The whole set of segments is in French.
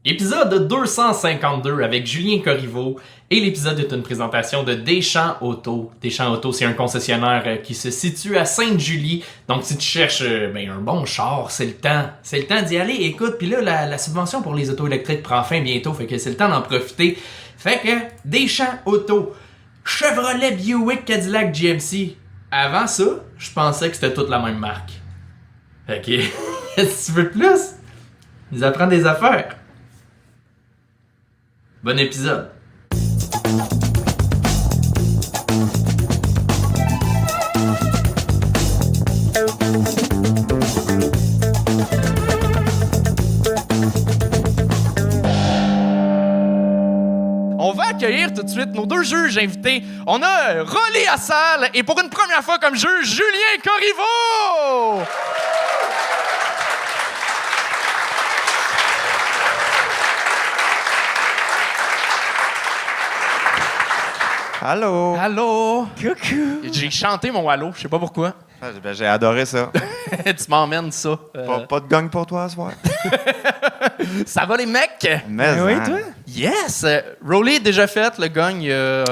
Épisode 252 avec Julien Corriveau et l'épisode est une présentation de Deschamps Auto. Deschamps Auto, c'est un concessionnaire qui se situe à Sainte-Julie. Donc si tu cherches un bon char, c'est le temps. C'est le temps d'y aller. Écoute, puis là, la subvention pour les autos électriques prend fin bientôt, fait que c'est le temps d'en profiter. Fait que Deschamps Auto, Chevrolet, Buick, Cadillac, GMC. Avant ça, je pensais que c'était toute la même marque. Fait que, qu'est-ce que tu veux de plus? Ils apprennent des affaires. Bon épisode. On va accueillir tout de suite nos deux juges invités. On a Rolly Assal et pour une première fois comme juge, Julien Corriveau! Allô? Allô? Coucou! J'ai chanté mon allô, je sais pas pourquoi. J'ai adoré ça. Tu m'emmènes ça. Pas de gang pour toi ce soir? Ça va les mecs? Mais Oui, hein. toi? Yes! Rolly est déjà fait, le gagne.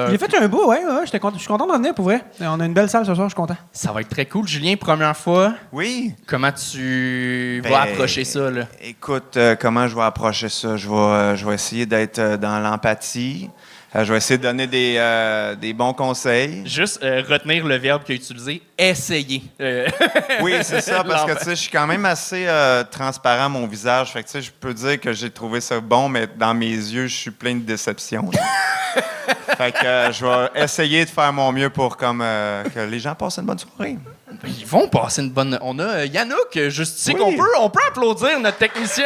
J'ai fait un bout, ouais. Je suis content d'en venir pour vrai. On a une belle salle ce soir, je suis content. Ça va être très cool. Julien, première fois, Oui? comment tu Ben, vas approcher ça, là? Écoute, comment je vais approcher ça? Je vais essayer d'être dans l'empathie. Je vais essayer de donner des bons conseils. Juste retenir le verbe qu'il a utilisé, essayer. Oui, c'est ça, parce que tu sais, je suis quand même assez transparent à mon visage. Fait que tu sais, je peux dire que j'ai trouvé ça bon, mais dans mes yeux, je suis plein de déception. Fait que je vais essayer de faire mon mieux pour que les gens passent une bonne soirée. Ils vont passer une bonne... On a Yannouk, juste ici, Oui. on peut applaudir notre technicien,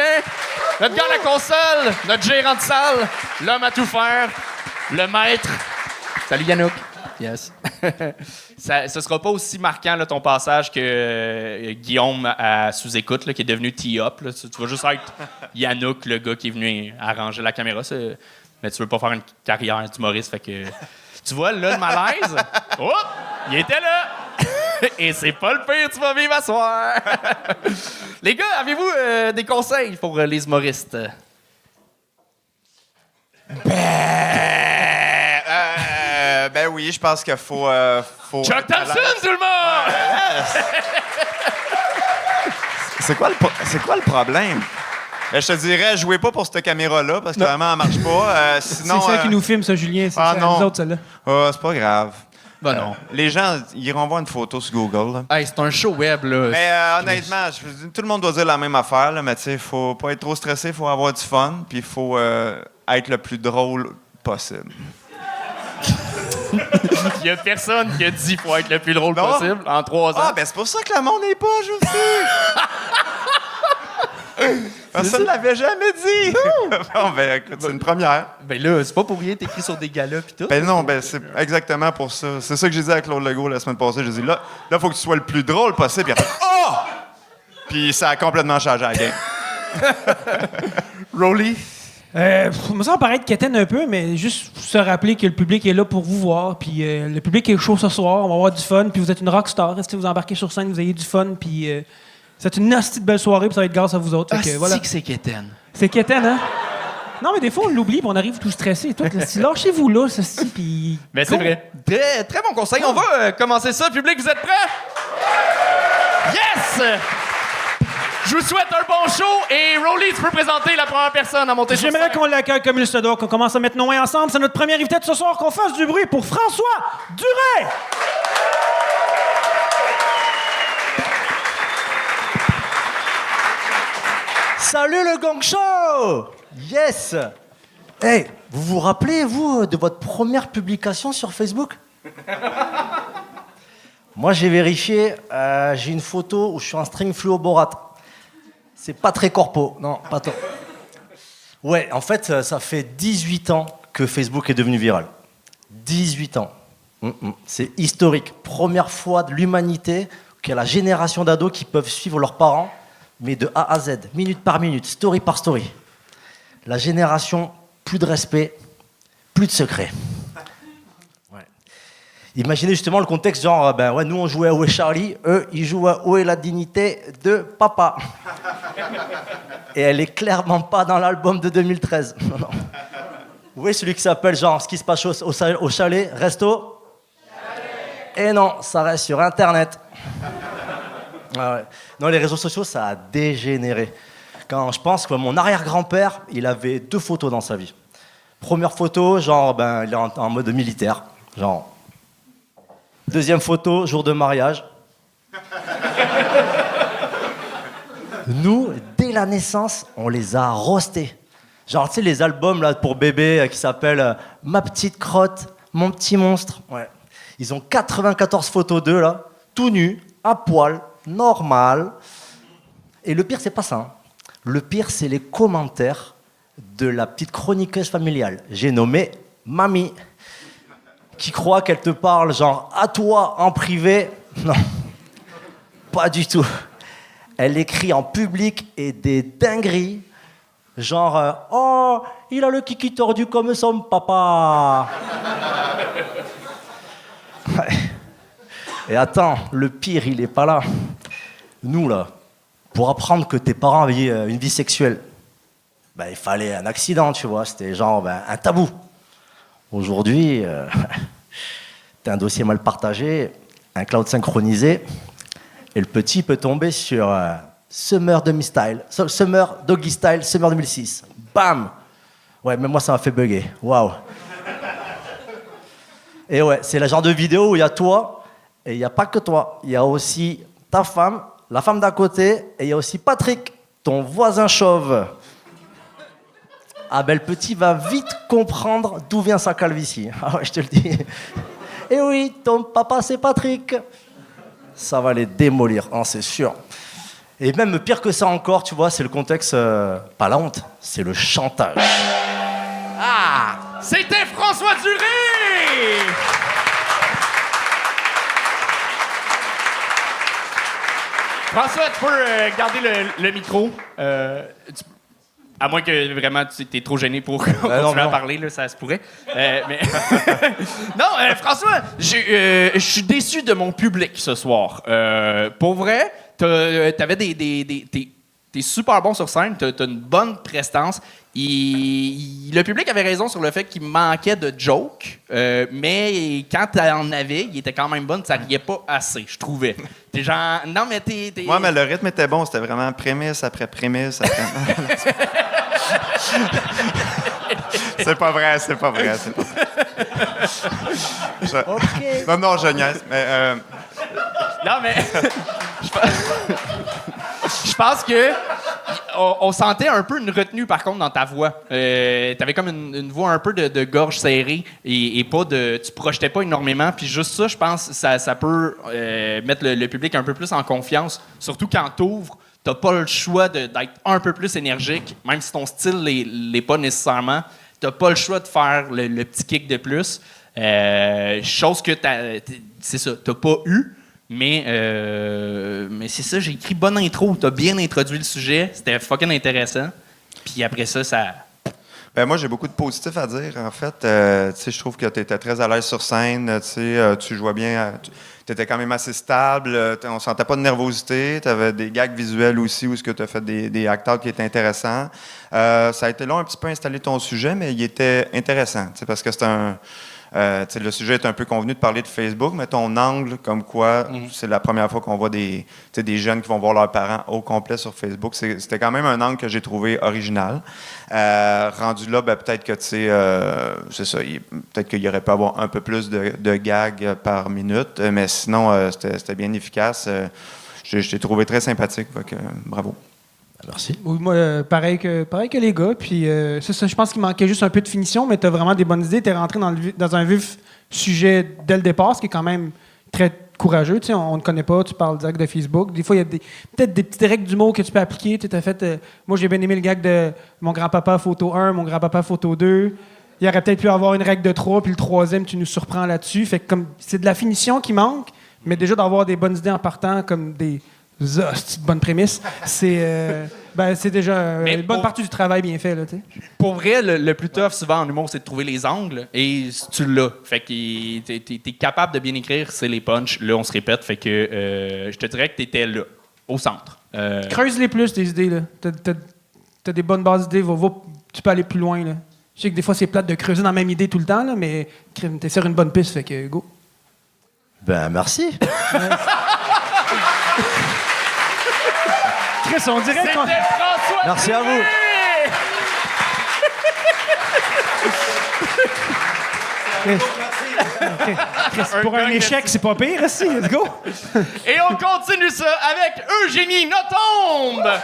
notre gars à la console, notre gérant de salle, l'homme à tout faire, le maître. Salut Yannouk. Yes. Ce sera pas aussi marquant là, ton passage que Guillaume à sous-écoute, là, qui est devenu T-Up. Là. Tu vas juste être Yannouk, le gars qui est venu arranger la caméra. Mais tu veux pas faire une carrière d'humoriste, fait que... Tu vois, là, le malaise. Oh! Il était là! Et c'est pas le pire, tu vas vivre à soir! Les gars, avez-vous des conseils pour les humoristes? Ben oui, je pense qu'il faut Chuck Thompson, tout le monde! C'est quoi le problème? Ben, je te dirais, jouez pas pour cette caméra-là, parce que vraiment, elle marche pas. Sinon, C'est ça qui nous filme, ça, Julien. C'est ah, non. nous autres, celle-là. c'est pas grave. Ben non. Les gens, ils iront voir une photo sur Google. Là. Hey, c'est un show web, là. Mais honnêtement, tout le monde doit dire la même affaire, là, mais tu sais, faut pas être trop stressé, faut avoir du fun, puis il faut être le plus drôle possible. Il y a personne qui a dit qu'il faut être le plus drôle Non. possible en 3 ans. Ah, ben c'est pour ça que le monde est poche aussi! Personne ne l'avait jamais dit! Bon, ben écoute, c'est une première. Ben là, c'est pas pour rien, t'écris sur des galas pis tout. Ben non, ben c'est exactement pour ça. C'est ça que j'ai dit à Claude Legault la semaine passée. J'ai dit, là, faut que tu sois le plus drôle possible. Il a fait « Oh! » Puis ça a complètement changé la game. Rolly? Moi, ça va paraître quétaine un peu, mais juste se rappeler que le public est là pour vous voir. Puis le public est chaud ce soir. On va avoir du fun. Puis vous êtes une rockstar. Restez vous embarquez sur scène, vous ayez du fun. Puis c'est une nasty de belle soirée. Puis ça va être grâce à vous autres. Fait que, voilà. que c'est quétaine. C'est quétaine, hein? Non, mais des fois, on l'oublie. Puis on arrive tout stressé. Tout, lâchez-vous là, ceci. Puis. Mais c'est vrai. Très, très bon conseil. On va commencer ça. Public, vous êtes prêts? Yes! Je vous souhaite un bon show et Rolly, tu peux présenter la première personne à monter sur J'aimerais scène. qu'on l'accueille comme il se doit, qu'on commence à mettre nos mains ensemble. C'est notre première invité de ce soir. Qu'on fasse du bruit pour François Duret! Salut le gang show! Yes! Hey, vous vous rappelez, vous, de votre première publication sur Facebook? Moi, j'ai vérifié, j'ai une photo où je suis en string fluoborate. C'est pas très corpo, non, pas tant. Ouais, en fait, ça fait 18 ans que Facebook est devenu viral. 18 ans. C'est historique. Première fois de l'humanité qu'il y a la génération d'ados qui peuvent suivre leurs parents, mais de A à Z, minute par minute, story par story. La génération, plus de respect, plus de secret. Ouais. Imaginez justement le contexte, genre, nous on jouait à Où est Charlie, eux ils jouent à Où est la dignité de papa. Et elle est clairement pas dans l'album de 2013. Non, non. Oui, celui qui s'appelle genre ce qui se passe au chalet, resto. Et non, ça reste sur Internet. Ah ouais. Non, les réseaux sociaux, ça a dégénéré. Quand je pense que mon arrière-grand-père, il avait 2 photos dans sa vie. Première photo, genre, il est en mode militaire. Genre. Deuxième photo, jour de mariage. Nous, dès la naissance, on les a roastés. Genre, tu sais, les albums là, pour bébé qui s'appellent Ma petite crotte, Mon petit monstre. Ouais. Ils ont 94 photos d'eux, là, tout nus, à poil, normal. Et le pire, c'est pas ça. Hein. Le pire, c'est les commentaires de la petite chroniqueuse familiale. J'ai nommé Mamie, qui croit qu'elle te parle, genre, à toi, en privé. Non, pas du tout. Elle écrit en public et des dingueries. Genre, oh, il a le kiki tordu comme son papa. Ouais. Et attends, le pire, il est pas là. Nous, là, pour apprendre que tes parents avaient une vie sexuelle, il fallait un accident, tu vois. C'était genre un tabou. Aujourd'hui, t'as un dossier mal partagé, un cloud synchronisé, et le petit peut tomber sur Summer Doggy Style, Summer 2006. Bam! Ouais, même moi, ça m'a fait bugger. Waouh! Et ouais, c'est le genre de vidéo où il y a toi, et il n'y a pas que toi. Il y a aussi ta femme, la femme d'à côté, et il y a aussi Patrick, ton voisin chauve. Ah ben, le petit va vite comprendre d'où vient sa calvitie. Ah ouais, je te le dis. Et oui, ton papa, c'est Patrick. Ça va les démolir, hein, c'est sûr. Et même pire que ça encore, tu vois, c'est le contexte, pas la honte, c'est le chantage. Ah! C'était François Duré! François, tu peux garder le micro. À moins que vraiment tu es trop gêné pour continuer à parler, là, ça se pourrait. Mais non, François, je suis déçu de mon public ce soir. Pour vrai, t'avais t'es super bon sur scène, t'as une bonne prestance. Le public avait raison sur le fait qu'il manquait de jokes, mais quand t'en avais, il était quand même bon, ça riait pas assez, je trouvais. T'es genre, non mais t'es... Ouais, mais le rythme était bon, c'était vraiment prémisse après prémisse après... C'est pas vrai. Ok. Non, je niaise, mais... Non, mais... Je pense que on sentait un peu une retenue, par contre, dans ta voix. T'avais comme une voix un peu de gorge serrée et pas de... Tu projetais pas énormément. Puis juste ça, je pense, ça peut mettre le public un peu plus en confiance. Surtout quand t'ouvres, t'as pas le choix d'être un peu plus énergique, même si ton style l'est pas nécessairement. T'as pas le choix de faire le petit kick de plus. Chose que c'est ça, t'as pas eu. Mais c'est ça, j'ai écrit bonne intro. T'as bien introduit le sujet. C'était fucking intéressant. Puis après ça... Ben moi, j'ai beaucoup de positifs à dire, en fait. Je trouve que tu étais très à l'aise sur scène. Tu jouais bien. Tu étais quand même assez stable. On sentait pas de nervosité. Tu avais des gags visuels aussi où tu as fait des acteurs qui étaient intéressants. Ça a été long un petit peu à installer ton sujet, mais il était intéressant. Parce que c'est un... le sujet est un peu convenu de parler de Facebook, mais ton angle, comme quoi c'est la première fois qu'on voit des jeunes qui vont voir leurs parents au complet sur Facebook, c'était quand même un angle que j'ai trouvé original. Rendu là, peut-être que, c'est ça, peut-être qu'il y aurait pu avoir un peu plus de gags par minute, mais sinon, c'était bien efficace. Je t'ai trouvé très sympathique, donc bravo. Merci. Oui, moi, pareil que les gars. Puis c'est ça, je pense qu'il manquait juste un peu de finition, mais tu as vraiment des bonnes idées. Tu es rentré dans un vif sujet dès le départ, ce qui est quand même très courageux. Tu sais, on ne connaît pas, tu parles direct de Facebook. Des fois, il y a peut-être des petites règles d'humour que tu peux appliquer. Tu as fait, moi, j'ai bien aimé le gag de mon grand-papa photo 1, mon grand-papa photo 2. Il y aurait peut-être pu avoir une règle de 3, puis le troisième, tu nous surprends là-dessus. Fait que c'est de la finition qui manque, mais déjà d'avoir des bonnes idées en partant, comme des... c'est une bonne prémisse. C'est déjà une bonne partie du travail bien fait. Là, pour vrai, le plus tough souvent en humour, c'est de trouver les angles et tu l'as. Fait que t'es capable de bien écrire, c'est les punchs. Là, on se répète. Fait que je te dirais que t'étais là, au centre. Creuse-les plus, tes idées. Là. t'as des bonnes bases d'idées, tu peux aller plus loin. Là. Je sais que des fois, c'est plate de creuser dans la même idée tout le temps, là, mais t'es sur une bonne piste, fait que go. Ben, merci. Chris, on dirait qu'on... C'était François Merci à vous. Chris, pour un échec, c'est pas pire, aussi. Let's go. Et on continue ça avec Eugénie Notombe.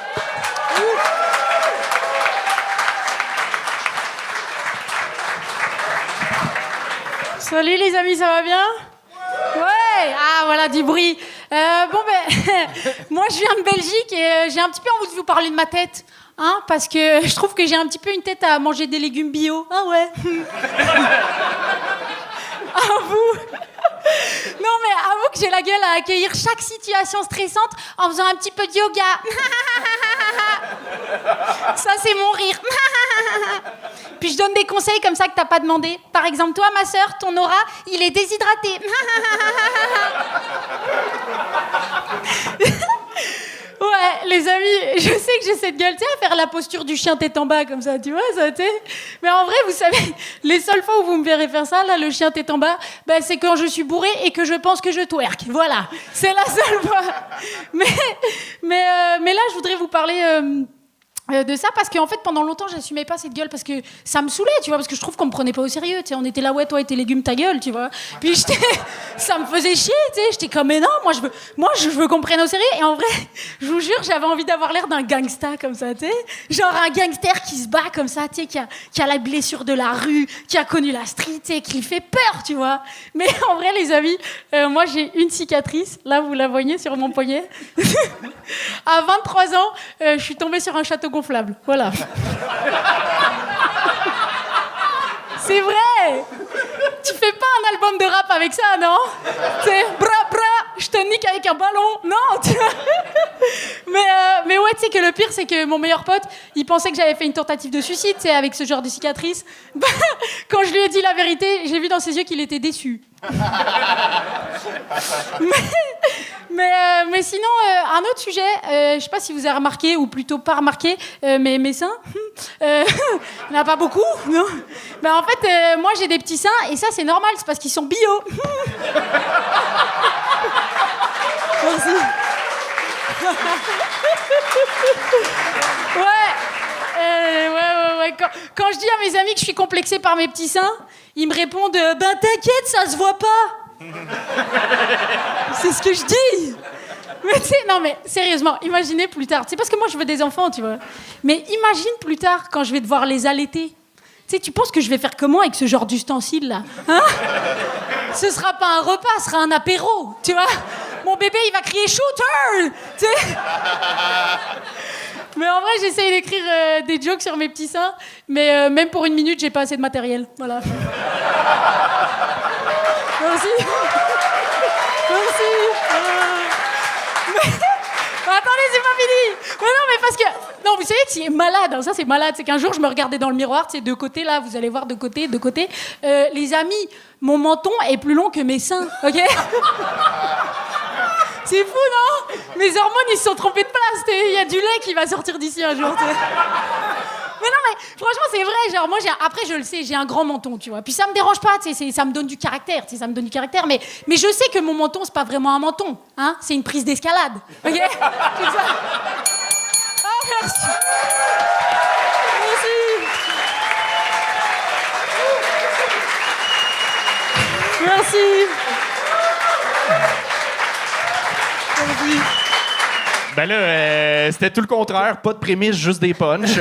Salut les amis, ça va bien? Ouais! Ah, voilà, du bruit. Moi, je viens de Belgique et j'ai un petit peu envie de vous parler de ma tête. Hein, parce que je trouve que j'ai un petit peu une tête à manger des légumes bio. Ah ouais? Avoue! Non, mais avoue que j'ai la gueule à accueillir chaque situation stressante en faisant un petit peu de yoga. Ça, c'est mon rire. Puis je donne des conseils comme ça que t'as pas demandé. Par exemple, toi, ma sœur, ton aura, il est déshydraté. Ouais, les amis, je sais que j'ai cette gueule, tu sais, à faire la posture du chien tête en bas, comme ça, tu vois, ça, tu sais. Mais en vrai, vous savez, les seules fois où vous me verrez faire ça, là, le chien tête en bas, bah, c'est quand je suis bourrée et que je pense que je twerk. Voilà, c'est la seule fois. Mais là, je voudrais vous parler... de ça parce qu'en fait pendant longtemps j'assumais pas cette gueule parce que ça me saoulait, tu vois, parce que je trouve qu'on me prenait pas au sérieux, tu sais, on était là, ouais, toi et tes légumes, ta gueule, tu vois, puis ça me faisait chier, tu sais, j'étais comme, mais non, moi je veux qu'on me prenne au sérieux. Et en vrai, je vous jure, j'avais envie d'avoir l'air d'un gangsta comme ça, tu sais, genre un gangster qui se bat comme ça, tu sais, qui a la blessure de la rue, qui a connu la street, tu sais, qui fait peur, tu vois. Mais en vrai, les amis, moi j'ai une cicatrice, là vous la voyez sur mon poignet. À 23 ans, je suis tombée sur un château gonflable. Voilà. C'est vrai. Tu fais pas un album de rap avec ça, non? C'est bra, je te nique avec un ballon. Non, tu vois. Mais ouais, tu sais que le pire, c'est que mon meilleur pote, il pensait que j'avais fait une tentative de suicide, tu sais, avec ce genre de cicatrice. Quand je lui ai dit la vérité, j'ai vu dans ses yeux qu'il était déçu. Mais sinon, un autre sujet, je sais pas si vous avez remarqué, ou plutôt pas remarqué, mais mes seins, il n'y en a pas beaucoup, non? Ben, en fait, moi j'ai des petits seins, et ça c'est normal, c'est parce qu'ils sont bio. Merci. Ouais. Quand je dis à mes amis que je suis complexée par mes petits seins, ils me répondent ben t'inquiète, ça se voit pas. C'est ce que je dis. Mais tu sais, non mais sérieusement, imaginez plus tard. C'est parce que moi je veux des enfants, tu vois. Mais imagine plus tard quand je vais devoir les allaiter. Tu sais, tu penses que je vais faire comment avec ce genre d'ustensile là, hein? Ce sera pas un repas, ce sera un apéro, tu vois. Mon bébé, il va crier shooter, tu sais. Mais en vrai, j'essaye d'écrire des jokes sur mes petits seins, mais même pour une minute, j'ai pas assez de matériel. Voilà. Merci. Mais attendez, c'est pas fini. Mais non, mais parce que... Non, vous savez que c'est malade, hein, ça c'est malade. C'est qu'un jour, je me regardais dans le miroir, tu sais, de côté, là, vous allez voir, de côté. Les amis, mon menton est plus long que mes seins, ok? C'est fou, non? Mes hormones, ils se sont trompés de place. Il y a du lait qui va sortir d'ici un jour. T'sais. Mais non, mais franchement, c'est vrai. Genre, moi, après, je le sais, j'ai un grand menton, tu vois. Puis ça me dérange pas, ça me donne du caractère, ça me donne du caractère. Mais je sais que mon menton, c'est pas vraiment un menton, hein. C'est une prise d'escalade, ok? C'est ça. Ah, merci. Merci. Ben là, c'était tout le contraire. Pas de prémisse, juste des punchs. Tu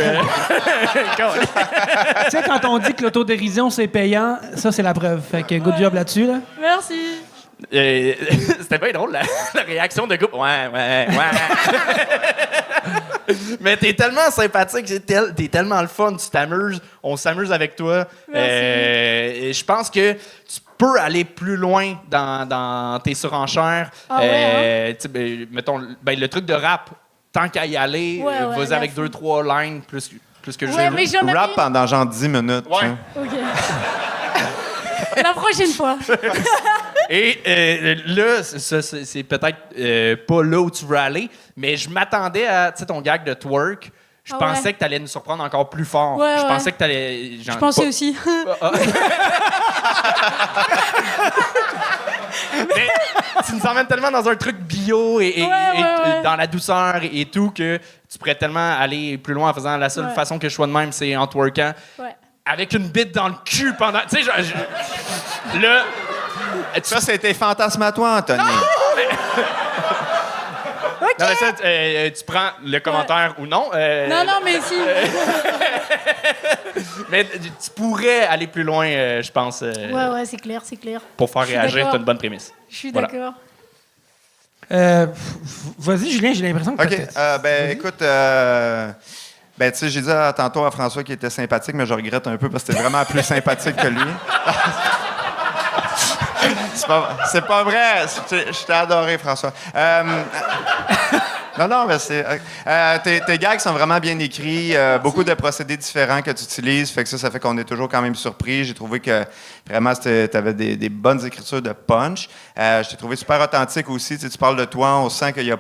sais, quand on dit que l'autodérision, c'est payant, ça, c'est la preuve. Fait que good job là-dessus, là. Merci. C'était bien drôle, la réaction de groupe. Ouais. Mais t'es tellement sympathique, t'es tellement le fun, tu t'amuses, on s'amuse avec toi. Et je pense que tu peux aller plus loin dans tes surenchères. Ah ouais, Mettons, le truc de rap, tant qu'à y aller, vas-y avec 2-3 lines plus que je mais j'en avais Rap pendant genre 10 minutes. Ouais. Hein. OK. La prochaine fois. Et là, c'est peut-être pas là où tu veux aller, mais je m'attendais à ton gag de twerk. Je pensais que t'allais nous surprendre encore plus fort. Ouais, je ouais. pensais que t'allais... Je pensais aussi. Mais tu nous emmènes tellement dans un truc bio et Ouais. dans la douceur et tout que tu pourrais tellement aller plus loin en faisant la seule façon que je sois de même, c'est en twerkant. Ouais. Avec une bite dans le cul pendant... Tu sais, là... Ça, c'était fantasme à toi, Anthony. Non, mais ça, tu prends le commentaire ou non. Non, mais si. Mais tu pourrais aller plus loin, je pense, Ouais, c'est clair. pour faire Je suis réagir. d'accord. C'est une bonne prémisse. Je suis Voilà. d'accord. Vas-y, Julien, j'ai l'impression que OK. Écoute, tu sais, j'ai dit tantôt à François qu'il était sympathique, mais je regrette un peu parce que c'était vraiment plus sympathique que lui. C'est pas vrai. Je t'ai adoré, François. Non, mais c'est... tes gags sont vraiment bien écrits. Beaucoup de procédés différents que tu utilises. Fait que ça fait qu'on est toujours quand même surpris. J'ai trouvé que vraiment, tu avais des bonnes écritures de punch. Je t'ai trouvé super authentique aussi. Tu parles de toi, on sent qu'il n'y a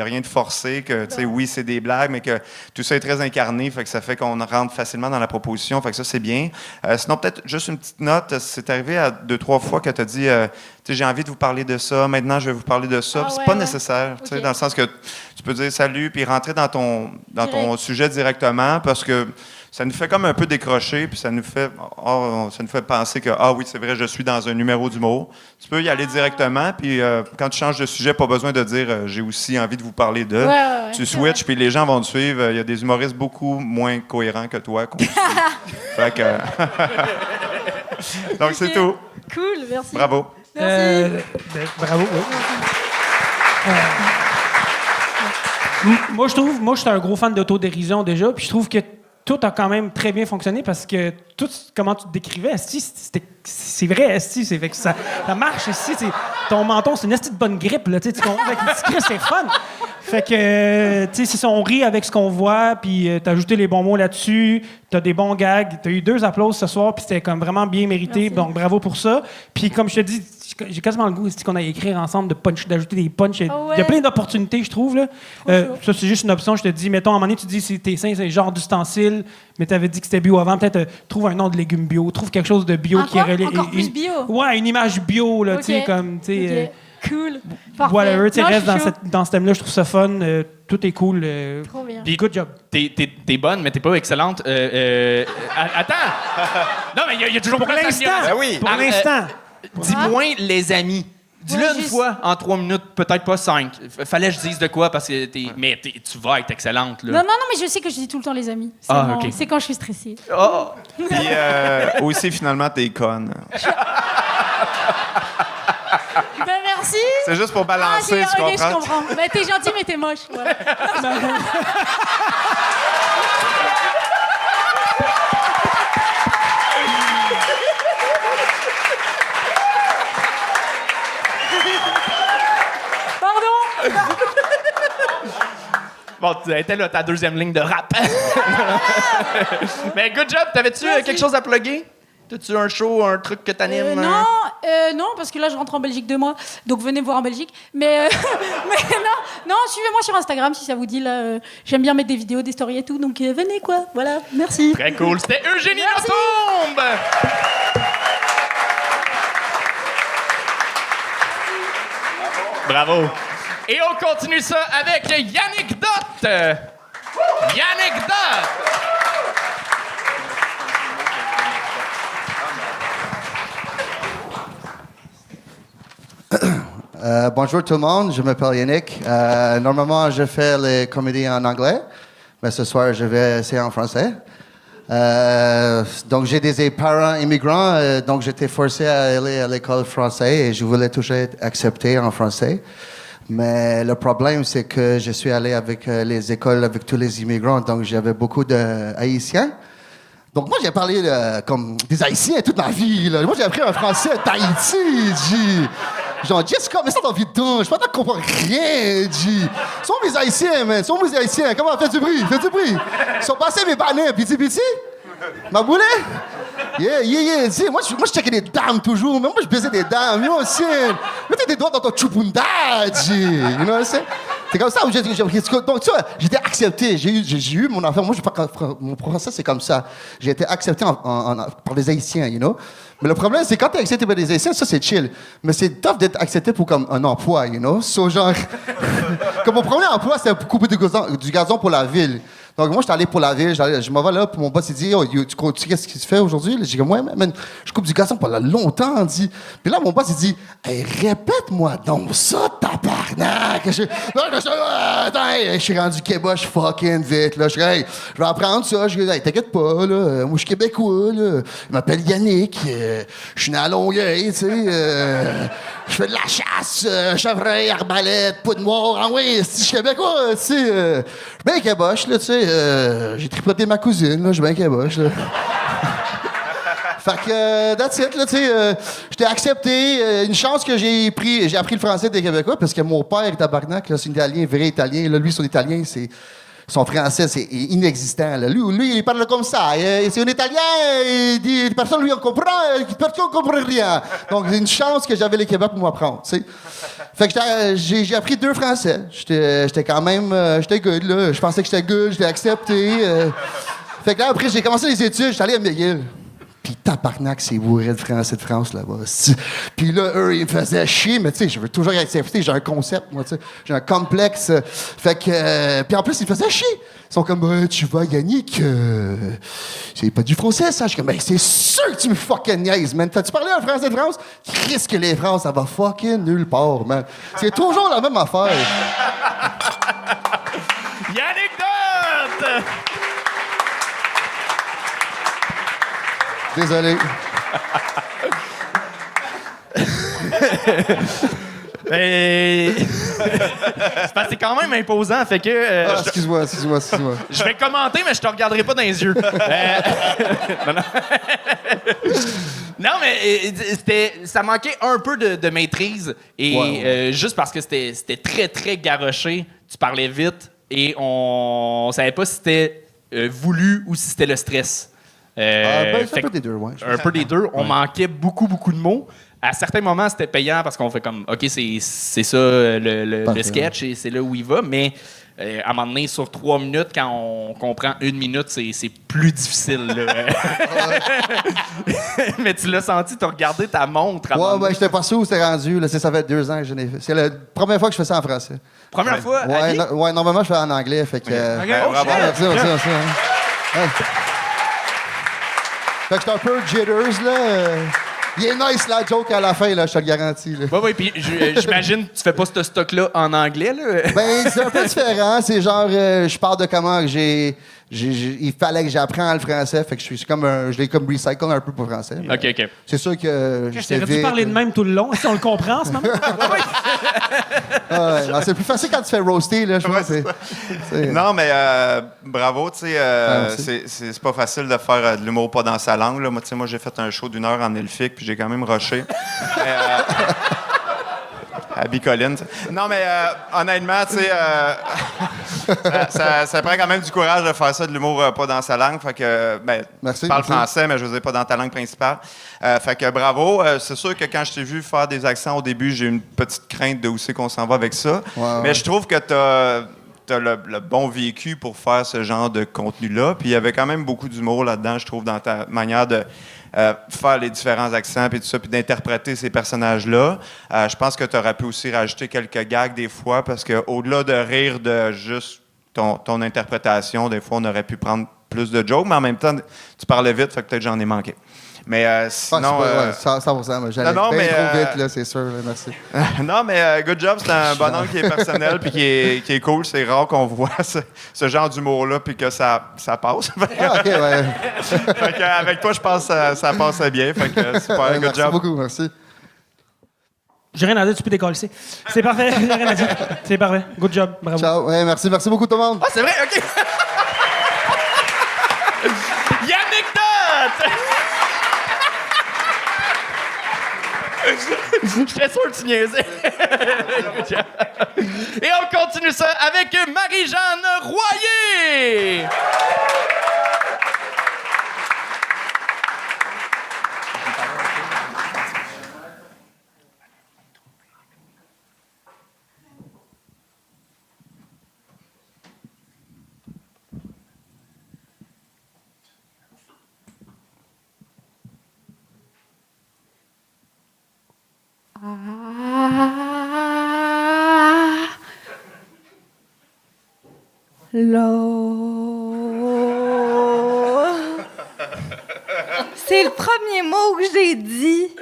rien de forcé, que, oui, c'est des blagues, mais que tout ça est très incarné. Fait que ça fait qu'on rentre facilement dans la proposition. Fait que ça, c'est bien. Sinon, peut-être juste une petite note. C'est arrivé à 2-3 fois que tu as dit... j'ai envie de vous parler de ça, maintenant je vais vous parler de ça. C'est pas nécessaire, Okay. dans le sens que tu peux dire salut puis rentrer dans ton sujet directement parce que ça nous fait comme un peu décrocher puis ça nous fait penser que oui, c'est vrai, je suis dans un numéro d'humour. Tu peux y aller directement puis quand tu changes de sujet, pas besoin de dire j'ai aussi envie de vous parler de. Ouais, tu switches puis les gens vont te suivre. Il y a des humoristes beaucoup moins cohérents que toi qu'on suit. Fait que donc c'est tout. Cool, merci. Bravo. Merci. Bravo. Oui. Moi, je suis un gros fan d'autodérision déjà, puis je trouve que tout a quand même très bien fonctionné parce que tout comment tu te décrivais, c'est vrai, c'est fait que ça marche. Ton menton, c'est une esti de bonne grippe, là, tu comprends? Fait que c'est fun. Fait que, tu sais, c'est ça, on rit avec ce qu'on voit, puis t'as ajouté les bons mots là-dessus, t'as des bons gags, t'as eu 2 applauses ce soir, puis c'était comme vraiment bien mérité, Merci. donc bravo pour ça. Puis comme je te dis, j'ai quasiment le goût qu'on aille écrire ensemble d'ajouter des punchs. Il y a plein d'opportunités, je trouve. Là. Ça, c'est juste une option. Je te dis, mettons, à un moment donné, tu dis si tes seins, c'est genre d'ustensile, mais tu avais dit que c'était bio avant. Peut-être trouve un nom de légumes bio. Trouve quelque chose de bio qui est relié. Encore plus bio. Ouais, une image bio, là, Ok. tu sais, comme, tu sais. Cool. Parfait. Whatever, tu sais, Non, reste je suis chaud. dans ce thème-là, je trouve ça fun. Tout est cool. Trop bien. Puis Good job. T'es bonne, mais t'es pas excellente. Attends! Non, mais il y a toujours Pour place à l'instant, améliorer. oui. pour l'instant. Dis-moi les amis. Dis-le Ouais, une juste- fois en 3 minutes, peut-être pas 5. Fallait que je dise de quoi parce que tu vas être excellente, là. Non, mais je sais que je dis tout le temps les amis. C'est OK. c'est quand je suis stressée. Oh! Puis aussi, finalement, t'es conne. Ben merci. C'est juste pour balancer, tu ok, comprends? je comprends. Ben t'es gentil, mais t'es moche. Voilà. Pardon. Bon, tu étais là, ta 2e ligne de rap. Mais good job. T'avais-tu quelque chose à plugger? T'as-tu un show, un truc que t'animes? Non, parce que là, je rentre en Belgique 2 mois, donc venez me voir en Belgique. Mais, non, suivez-moi sur Instagram si ça vous dit. Là, j'aime bien mettre des vidéos, des stories et tout, donc venez quoi. Voilà, merci. Très cool. C'était Eugénie Merci. Latombe! Bravo. Et on continue ça avec Yannick Dott. Yannick Dott. Bonjour tout le monde, je m'appelle Yannick. Normalement, je fais les comédies en anglais, mais ce soir, je vais essayer en français. Donc, j'ai des parents immigrants, donc j'étais forcé à aller à l'école française et je voulais toujours être accepté en français. Mais le problème, c'est que je suis allé avec les écoles avec tous les immigrants, donc j'avais beaucoup de Haïtiens. Donc, moi, j'ai parlé comme des Haïtiens toute ma vie. Là. Moi, j'ai appris un français d'Haïti. Genre, Jessica, mais ça dans vidange. Je pense que tu comprends rien, G. Sont mes Haïtiens, man. Sont mes Haïtiens. Comment? Fais du bruit. Ils sont passés mes banais, petit. Ma boule? Yeah. T'sais, moi, je checkais des dames toujours. Mais moi, je baisais des dames. Yo, aussi. Mettez des doigts dans ton chupunda, G. You know what I'm saying? C'est comme ça. Donc, tu vois, j'étais accepté. J'ai eu mon affaire. Moi, mon procès, c'est comme ça. J'ai été accepté par les Haïtiens, you know. Mais le problème, c'est quand t'es accepté par les Haïtiens, ça, c'est chill. Mais c'est tough d'être accepté pour comme un emploi, you know. So, genre, comme mon premier emploi, c'était pour couper du gazon pour la ville. Donc, moi, j'étais allé pour la ville. Je m'en vais là, puis mon boss, il dit, oh, tu sais qu'est-ce qu'il se fait aujourd'hui? J'ai dit, ouais, man, je coupe du gazon pendant longtemps, on dit. Puis là, mon boss, il dit, hey, répète-moi donc ça, tabarnak! Je suis rendu kéboche fucking vite, là. Je suis, hey, je vais apprendre ça. Je dis, hey, t'inquiète pas, là. Moi, je suis québécois, là. Il m'appelle Yannick. Je suis né à Longueuil, tu sais. Je fais de la chasse, chevreuil, arbalète, poudre noire. Ah oui, si je suis québécois, tu sais. Je suis bien kéboche, là, tu sais. J'ai tripoté ma cousine, là. Je suis bien kéboche, là. Fait que, that's it, là, tu sais. J'étais accepté. Une chance que j'ai appris le français des Québécois, parce que mon père, tabarnak, là, c'est un Italien, vrai Italien. Là, lui, son Italien, son français, c'est inexistant. Là. Lui, il parle comme ça. C'est un Italien, il dit, personne lui en comprend, personne ne comprend rien. Donc, j'ai une chance que j'avais les Québécois pour m'apprendre, tu sais. Fait que j'ai appris 2 français. J'étais quand même, j'étais good, là. Je pensais que j'étais good, j'étais accepté. Fait que là, après, j'ai commencé les études, j'étais allé à McGill. Puis tabarnak, c'est bourré de français de France, là-bas. Puis là, eux, ils me faisaient chier, mais tu sais, je veux toujours être accepté. J'ai un concept, moi, tu sais. J'ai un complexe. Fait que... puis en plus, ils me faisaient chier. Ils sont comme, tu vas, Yannick, c'est pas du français, ça. Je suis comme, c'est sûr que tu me fucking niaises, man. T'as-tu parlé un français de France? Qu'est-ce que les France, ça va fucking nulle part, man. C'est toujours la même affaire. Yannick Dotte! Désolé. C'est parce que c'est quand même imposant, fait que... Excuse-moi. Je vais commenter, mais je te regarderai pas dans les yeux. Non, mais ça manquait un peu de maîtrise. Et juste parce que c'était très, très garoché, tu parlais vite et on savait pas si c'était voulu ou si c'était le stress. C'est un peu des deux, ouais. Un peu des deux. On manquait beaucoup, beaucoup de mots. À certains moments, c'était payant parce qu'on fait comme, OK, c'est ça le sketch et c'est là où il va. Mais à un moment donné, sur 3 minutes, quand on comprend 1 minute, c'est plus difficile. Là. Mais tu l'as senti, tu as regardé ta montre. Ouais, j'étais pas sûr où c'était rendu. Là, ça fait 2 ans que je l'ai fait. C'est la première fois que je fais ça en français. Première fois? Ouais, normalement, je fais en anglais. Fait que. Merci. Fait que j'étais un peu jitters, là. Il est nice, la joke à la fin, là, je te le garantis. Oui, puis j'imagine que tu fais pas ce stock-là en anglais, là. Ben, c'est un peu différent. C'est genre, je parle de comment il fallait que j'apprenne le français. Fait que je l'ai comme recycle un peu pour le français. OK. C'est sûr que. J'aurais dû parler de même tout le long. Si on le comprend en ce moment. Non, c'est plus facile quand tu fais roaster, là, je pense. Non, mais bravo, tu sais, c'est pas facile de faire de l'humour pas dans sa langue. Là. Moi, j'ai fait un show d'1 heure en elfique, puis j'ai quand même rushé. À Bicoline. Non, mais honnêtement, tu sais, ça prend quand même du courage de faire ça, de l'humour pas dans sa langue. Fait que, merci, tu parles français, mais je veux dire pas dans ta langue principale. Fait que bravo. C'est sûr que quand je t'ai vu faire des accents au début, j'ai eu une petite crainte de où c'est qu'on s'en va avec ça. Mais je trouve que t'as le bon vécu pour faire ce genre de contenu-là. Puis il y avait quand même beaucoup d'humour là-dedans, je trouve, dans ta manière de faire les différents accents puis tout ça, puis d'interpréter ces personnages-là. Je pense que tu aurais pu aussi rajouter quelques gags des fois, parce qu'au-delà de rire de juste ton interprétation, des fois, on aurait pu prendre plus de jokes, mais en même temps, tu parlais vite, fait que peut-être j'en ai manqué. Mais sinon... 100%, j'allais bien trop vite, là, c'est sûr, là, merci. Non, mais good job, c'est un bonhomme qui est personnel puis qui est cool. C'est rare qu'on voit ce genre d'humour-là puis que ça passe. OK, ouais. Fait qu'avec toi, je pense que ça passe bien. Fait que super, good job. Merci beaucoup, merci. J'ai rien à dire, tu peux décoller. C'est parfait, j'ai rien à dire. C'est parfait. Good job, bravo. Ciao, ouais, merci beaucoup tout le monde. Ah, c'est vrai, OK. Yannick Dotte! J'étais sûr que tu niaisais. Et on continue ça avec Marie-Jeanne Royer. L'eau. C'est le premier mot que j'ai dit.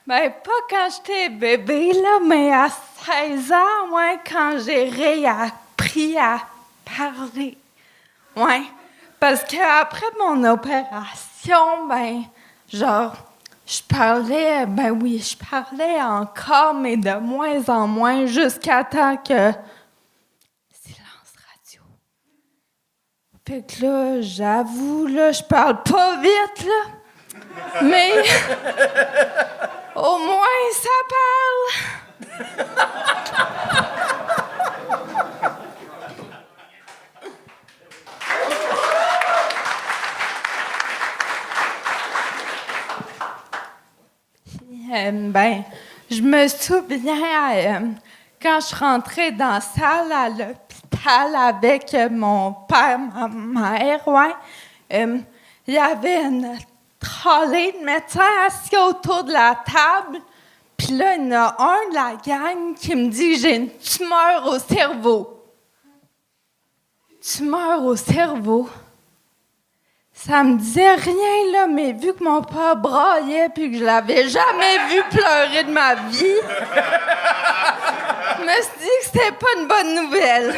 Ben, pas quand j'étais bébé, là, mais à 16 ans, ouais, quand j'ai réappris à parler. Ouais. Parce qu'après mon opération, ben, genre, je parlais encore, mais de moins en moins, jusqu'à temps que... Silence radio. Fait que là, j'avoue, là, je parle pas vite, là. Mais... au moins, ça parle. Ben, je me souviens quand je rentrais dans la salle à l'hôpital avec mon père, ma mère, ouais. Il y avait une trolley de médecins assis autour de la table. Puis là, il y en a un de la gang qui me dit que j'ai une tumeur au cerveau. Tumeur au cerveau. Ça me disait rien, là, mais vu que mon père braillait puis que je l'avais jamais vu pleurer de ma vie, je me suis dit que c'était pas une bonne nouvelle.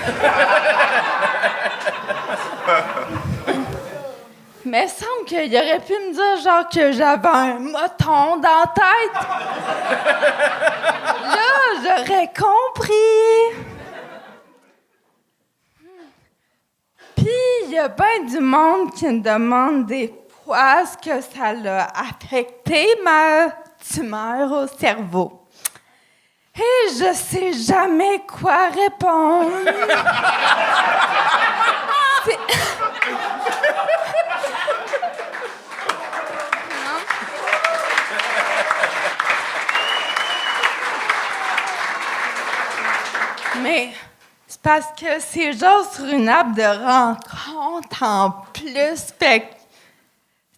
Mais il semble qu'il aurait pu me dire, genre, que j'avais un moton dans la tête. Là, j'aurais compris. Puis, il y a bien du monde qui me demande des fois ce que ça l'a affecté, ma tumeur au cerveau. Et je sais jamais quoi répondre. Mais c'est parce que c'est genre sur une app de rencontre en plus. Fait que,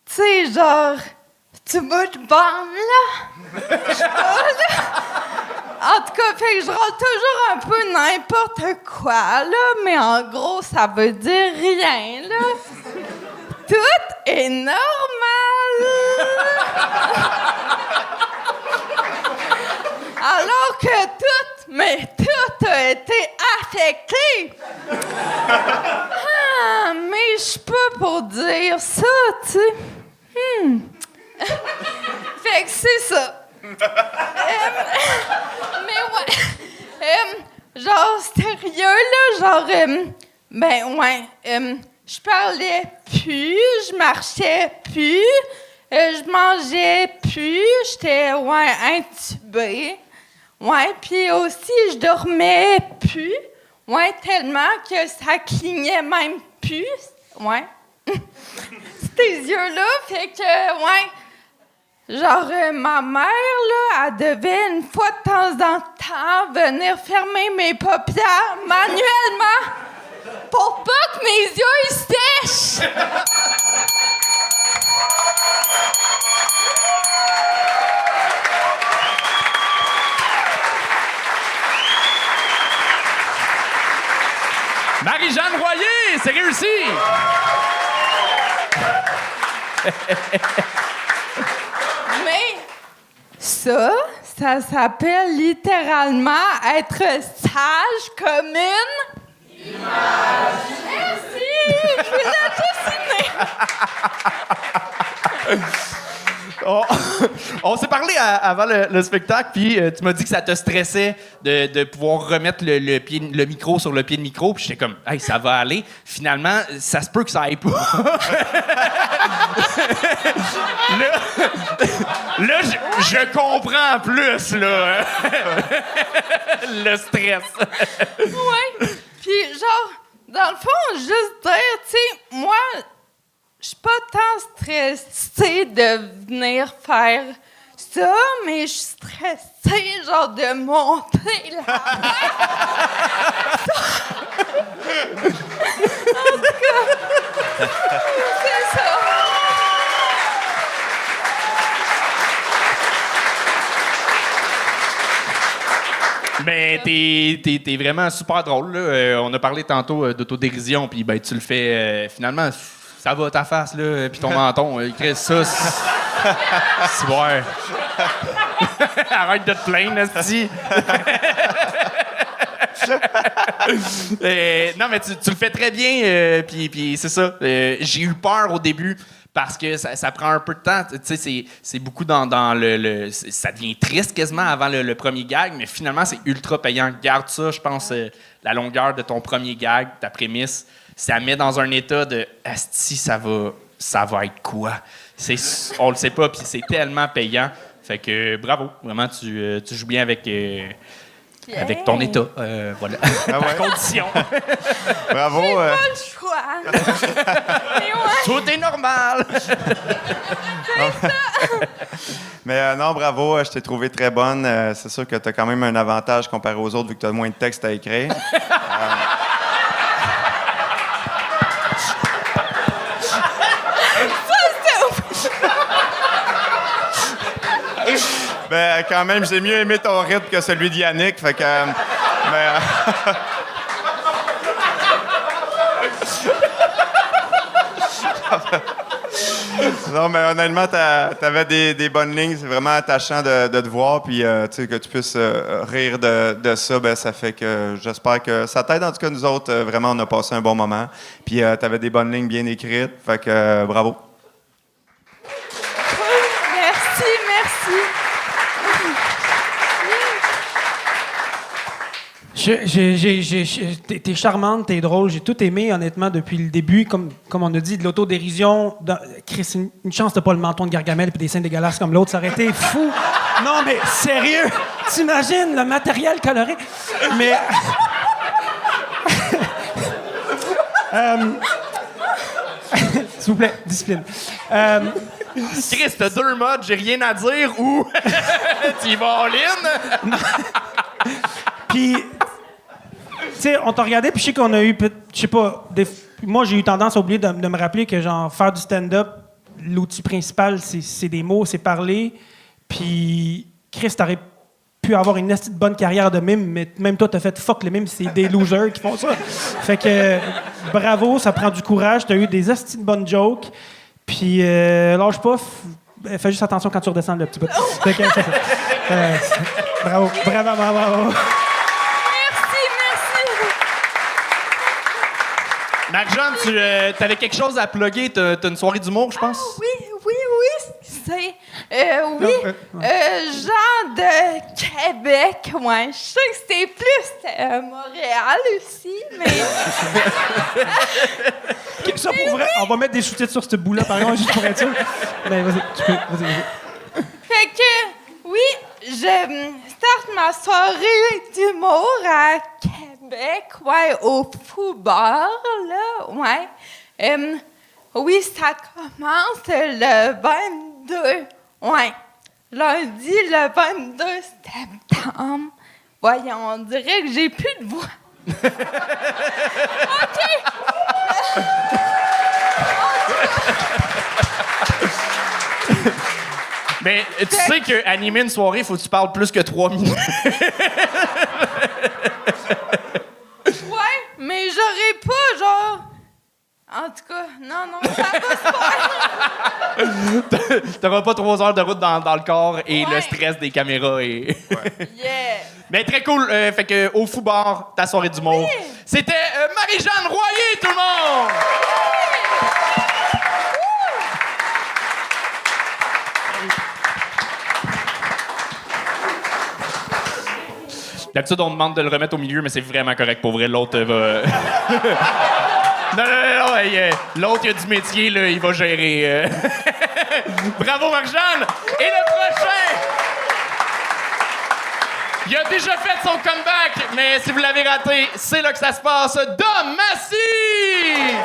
tu sais, genre, tu bouges bonne, là? Je sais pas, là. En tout cas, fait que je rends toujours un peu n'importe quoi, là. Mais en gros, ça veut dire rien, là. Tout est normal. Alors que tout a été affecté. Ah, mais je suis pas pour dire ça, tu sais. Fait que c'est ça. Mais ouais. Genre, sérieux, là, genre, ben ouais. Je parlais plus, je marchais plus, je mangeais plus, j'étais, ouais, intubée. Ouais, puis aussi, je dormais plus. Ouais, tellement que ça clignait même plus. Ouais. Ces yeux-là, fait que, ouais. Genre, ma mère, là, elle devait une fois de temps en temps venir fermer mes paupières manuellement pour pas que mes yeux ils sèchent. Marie-Jeanne Royer, c'est réussi! Mais ça s'appelle littéralement être sage comme une... image. Merci! Je vous ai tous On s'est parlé avant le spectacle, puis tu m'as dit que ça te stressait de pouvoir remettre le micro sur le pied de micro, puis j'étais comme, hey, ça va aller. Finalement, ça se peut que ça aille pas. là, je comprends plus, là, le stress. Ouais. Puis genre, dans le fond, juste dire, tu sais, moi... Je suis pas tant stressée de venir faire ça, mais je suis stressée, genre, de monter là. En tout cas, c'est ça. Mais t'es vraiment super drôle. Là. On a parlé tantôt d'autodérision, puis ben, tu le fais finalement. Ça va ta face, là, puis ton menton. Chris, ça, c'est ouais. Arrête de te plaindre, esti. Non, mais tu le fais très bien, puis c'est ça. J'ai eu peur au début parce que ça prend un peu de temps. Tu sais, c'est beaucoup dans le ça devient triste quasiment avant le premier gag, mais finalement, c'est ultra payant. Garde ça, je pense, la longueur de ton premier gag, ta prémisse, ça met dans un état de « asti, ça va être quoi? » On le sait pas, puis c'est tellement payant. Fait que bravo, vraiment, tu joues bien avec ton état. Voilà. Ah ouais? Condition. Bravo. Pas le choix. Mais ouais, Tout est normal. Mais non, bravo, je t'ai trouvé très bonne. C'est sûr que tu as quand même un avantage comparé aux autres vu que tu as moins de texte à écrire. Ben, quand même, j'ai mieux aimé ton rythme que celui d'Yannick. Fait que. Non, mais honnêtement, t'avais des bonnes lignes. C'est vraiment attachant de te voir. Puis, tu sais, que tu puisses rire de ça, ben, ça fait que j'espère que ça t'aide. En tout cas, nous autres, vraiment, on a passé un bon moment. Puis, t'avais des bonnes lignes bien écrites. Fait que, bravo. merci. T'es charmante, t'es drôle. J'ai tout aimé, honnêtement, depuis le début. Comme on a dit, de l'autodérision. Chris, une chance de pas le menton de Gargamel et des seins dégueulasses comme l'autre. Ça aurait été fou. Non, mais sérieux, t'imagines le matériel coloré? Mais... S'il vous plaît, discipline. Chris, t'as 2 modes, j'ai rien à dire ou tu y vas all-in? Puis, tu sais, on t'a regardé, puis je sais qu'on a eu, je sais pas, moi j'ai eu tendance à oublier de me rappeler que, genre, faire du stand-up, l'outil principal, c'est des mots, c'est parler. Puis, Chris, t'aurais pu avoir une petite bonne carrière de mime, mais même toi, t'as fait fuck les mimes, c'est des losers qui font ça. Fait que, bravo, ça prend du courage, t'as eu des astis de bonnes jokes. Puis, lâche pas, fais juste attention quand tu redescends le petit bout. Fait que, c'est ça. Bravo. Marc-Jeanne, tu avais quelque chose à plugger. T'as une soirée d'humour, je pense? Oui, c'est... Jean de Québec, ouais. Je sais que c'est plus Montréal aussi, mais... Ça pour vrai, on va mettre des sous-titres sur ce bout-là, par exemple, juste pour être sûr. Mais vas-y, vas-y. Fait que, oui, je starte ma soirée d'humour à Québec, ouais, au Fou Bar, là, ouais. Oui, ça commence le 22, ouais. Lundi, le 22 septembre. Voyons, on dirait que j'ai plus de voix. OK! Mais tu sais qu'animer une soirée, faut que tu parles plus que 3 minutes. Ouais, mais j'aurais pas, genre... En tout cas, non, ça va se faire. T'auras pas 3 heures de route dans le corps et Ouais. le stress des caméras. Et... Yeah! Mais très cool. Fait que au Fou Bar, ta soirée d'humour. Oui. C'était Marie-Jeanne Royer, tout le monde! D'habitude, on demande de le remettre au milieu, mais c'est vraiment correct pour vrai. L'autre va... Non, hey, l'autre, il a du métier, là, il va gérer. Bravo, Marc-Jeanne! Et le prochain! Il a déjà fait son comeback, mais si vous l'avez raté, c'est là que ça se passe. Dom Massy!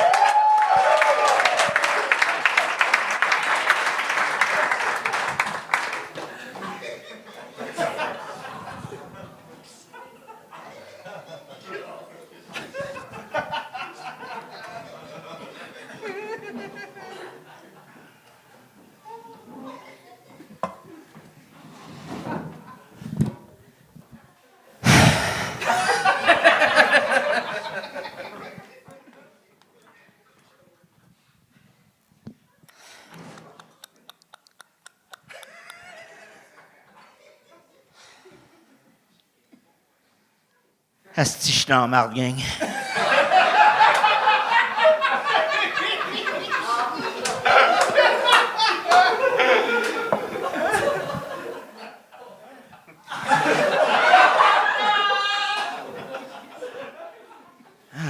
Asti, je suis dans la marde, gang.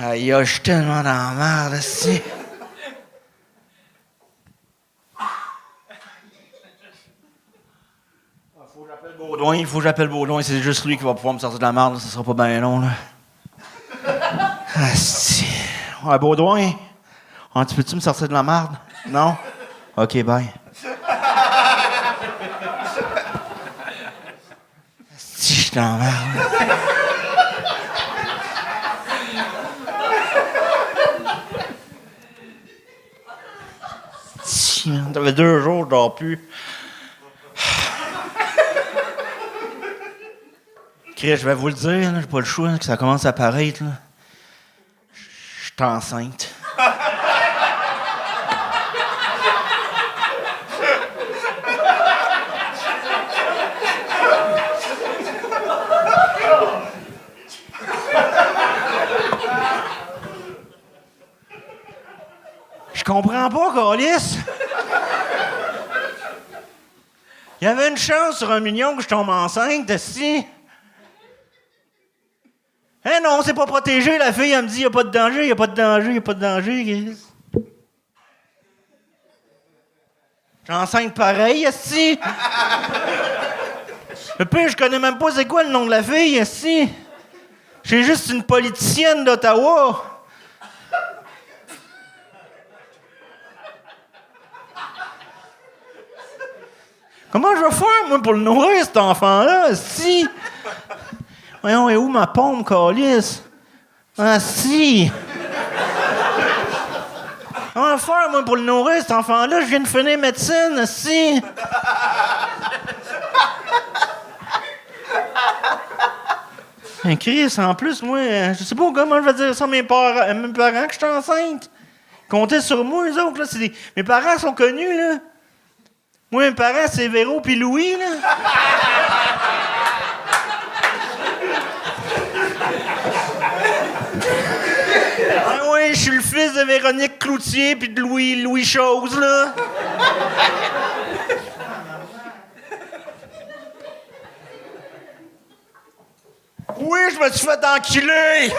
Aïe, je suis tellement dans la merde, asti. Baudouin, il faut que j'appelle Baudouin, c'est juste lui qui va pouvoir me sortir de la merde, ça sera pas bien long, là. Asti. Ouais, Baudouin, tu peux-tu me sortir de la merde? Non? OK, bye. Asti, je suis dans la merde. Asti, man, ça fait 2 jours, je dors plus. Chris, je vais vous le dire, là, j'ai pas le choix, là, que ça commence à paraître. Je suis enceinte. Je comprends pas, câlisse. Il y avait une chance sur 1 million que je tombe enceinte, si. Eh non, c'est pas protégé, la fille, elle me dit, y a pas de danger, y a pas de danger, y a pas de danger, Chris. Je suis enceinte pareil, si. Le pire, je connais même pas c'est quoi le nom de la fille, si. J'ai juste une politicienne d'Ottawa. Comment je vais faire, moi, pour le nourrir, cet enfant-là, si? Voyons, et où ma pompe, câlisse? Ah, si! Comment faire, moi, pour le nourrir, cet enfant-là? Je viens de finir médecine, si! Un Chris, en plus, moi, je sais pas comment je vais dire ça à mes parents que je suis enceinte. Comptez sur moi, eux autres, là. Mes parents sont connus, là. Moi, mes parents, c'est Véro puis Louis, là. Ah ouais, je suis le fils de Véronique Cloutier puis de Louis Chose, là. Oui, je me suis fait enculer!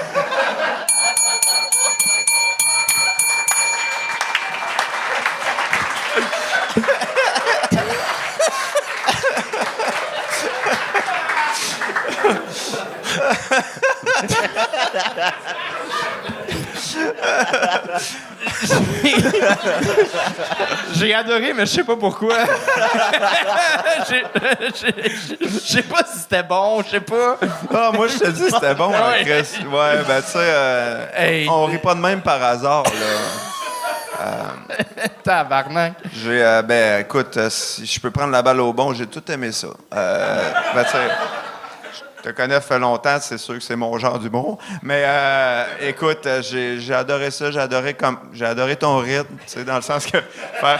J'ai adoré, mais je sais pas pourquoi. Je sais pas si c'était bon, je sais pas. Ah, moi, je te dis, c'était bon, hein, Ouais. Chris. Ouais, ben, tu sais, Hey. on rit pas de même par hasard, là. Tabarnak. Ben, écoute, si je peux prendre la balle au bon, j'ai tout aimé ça. Ben, tu sais, je te connais, ça fait longtemps, c'est sûr que c'est mon genre d'humour. Mais, écoute, j'ai adoré ça, j'ai adoré ton rythme, tu sais, dans le sens que faire...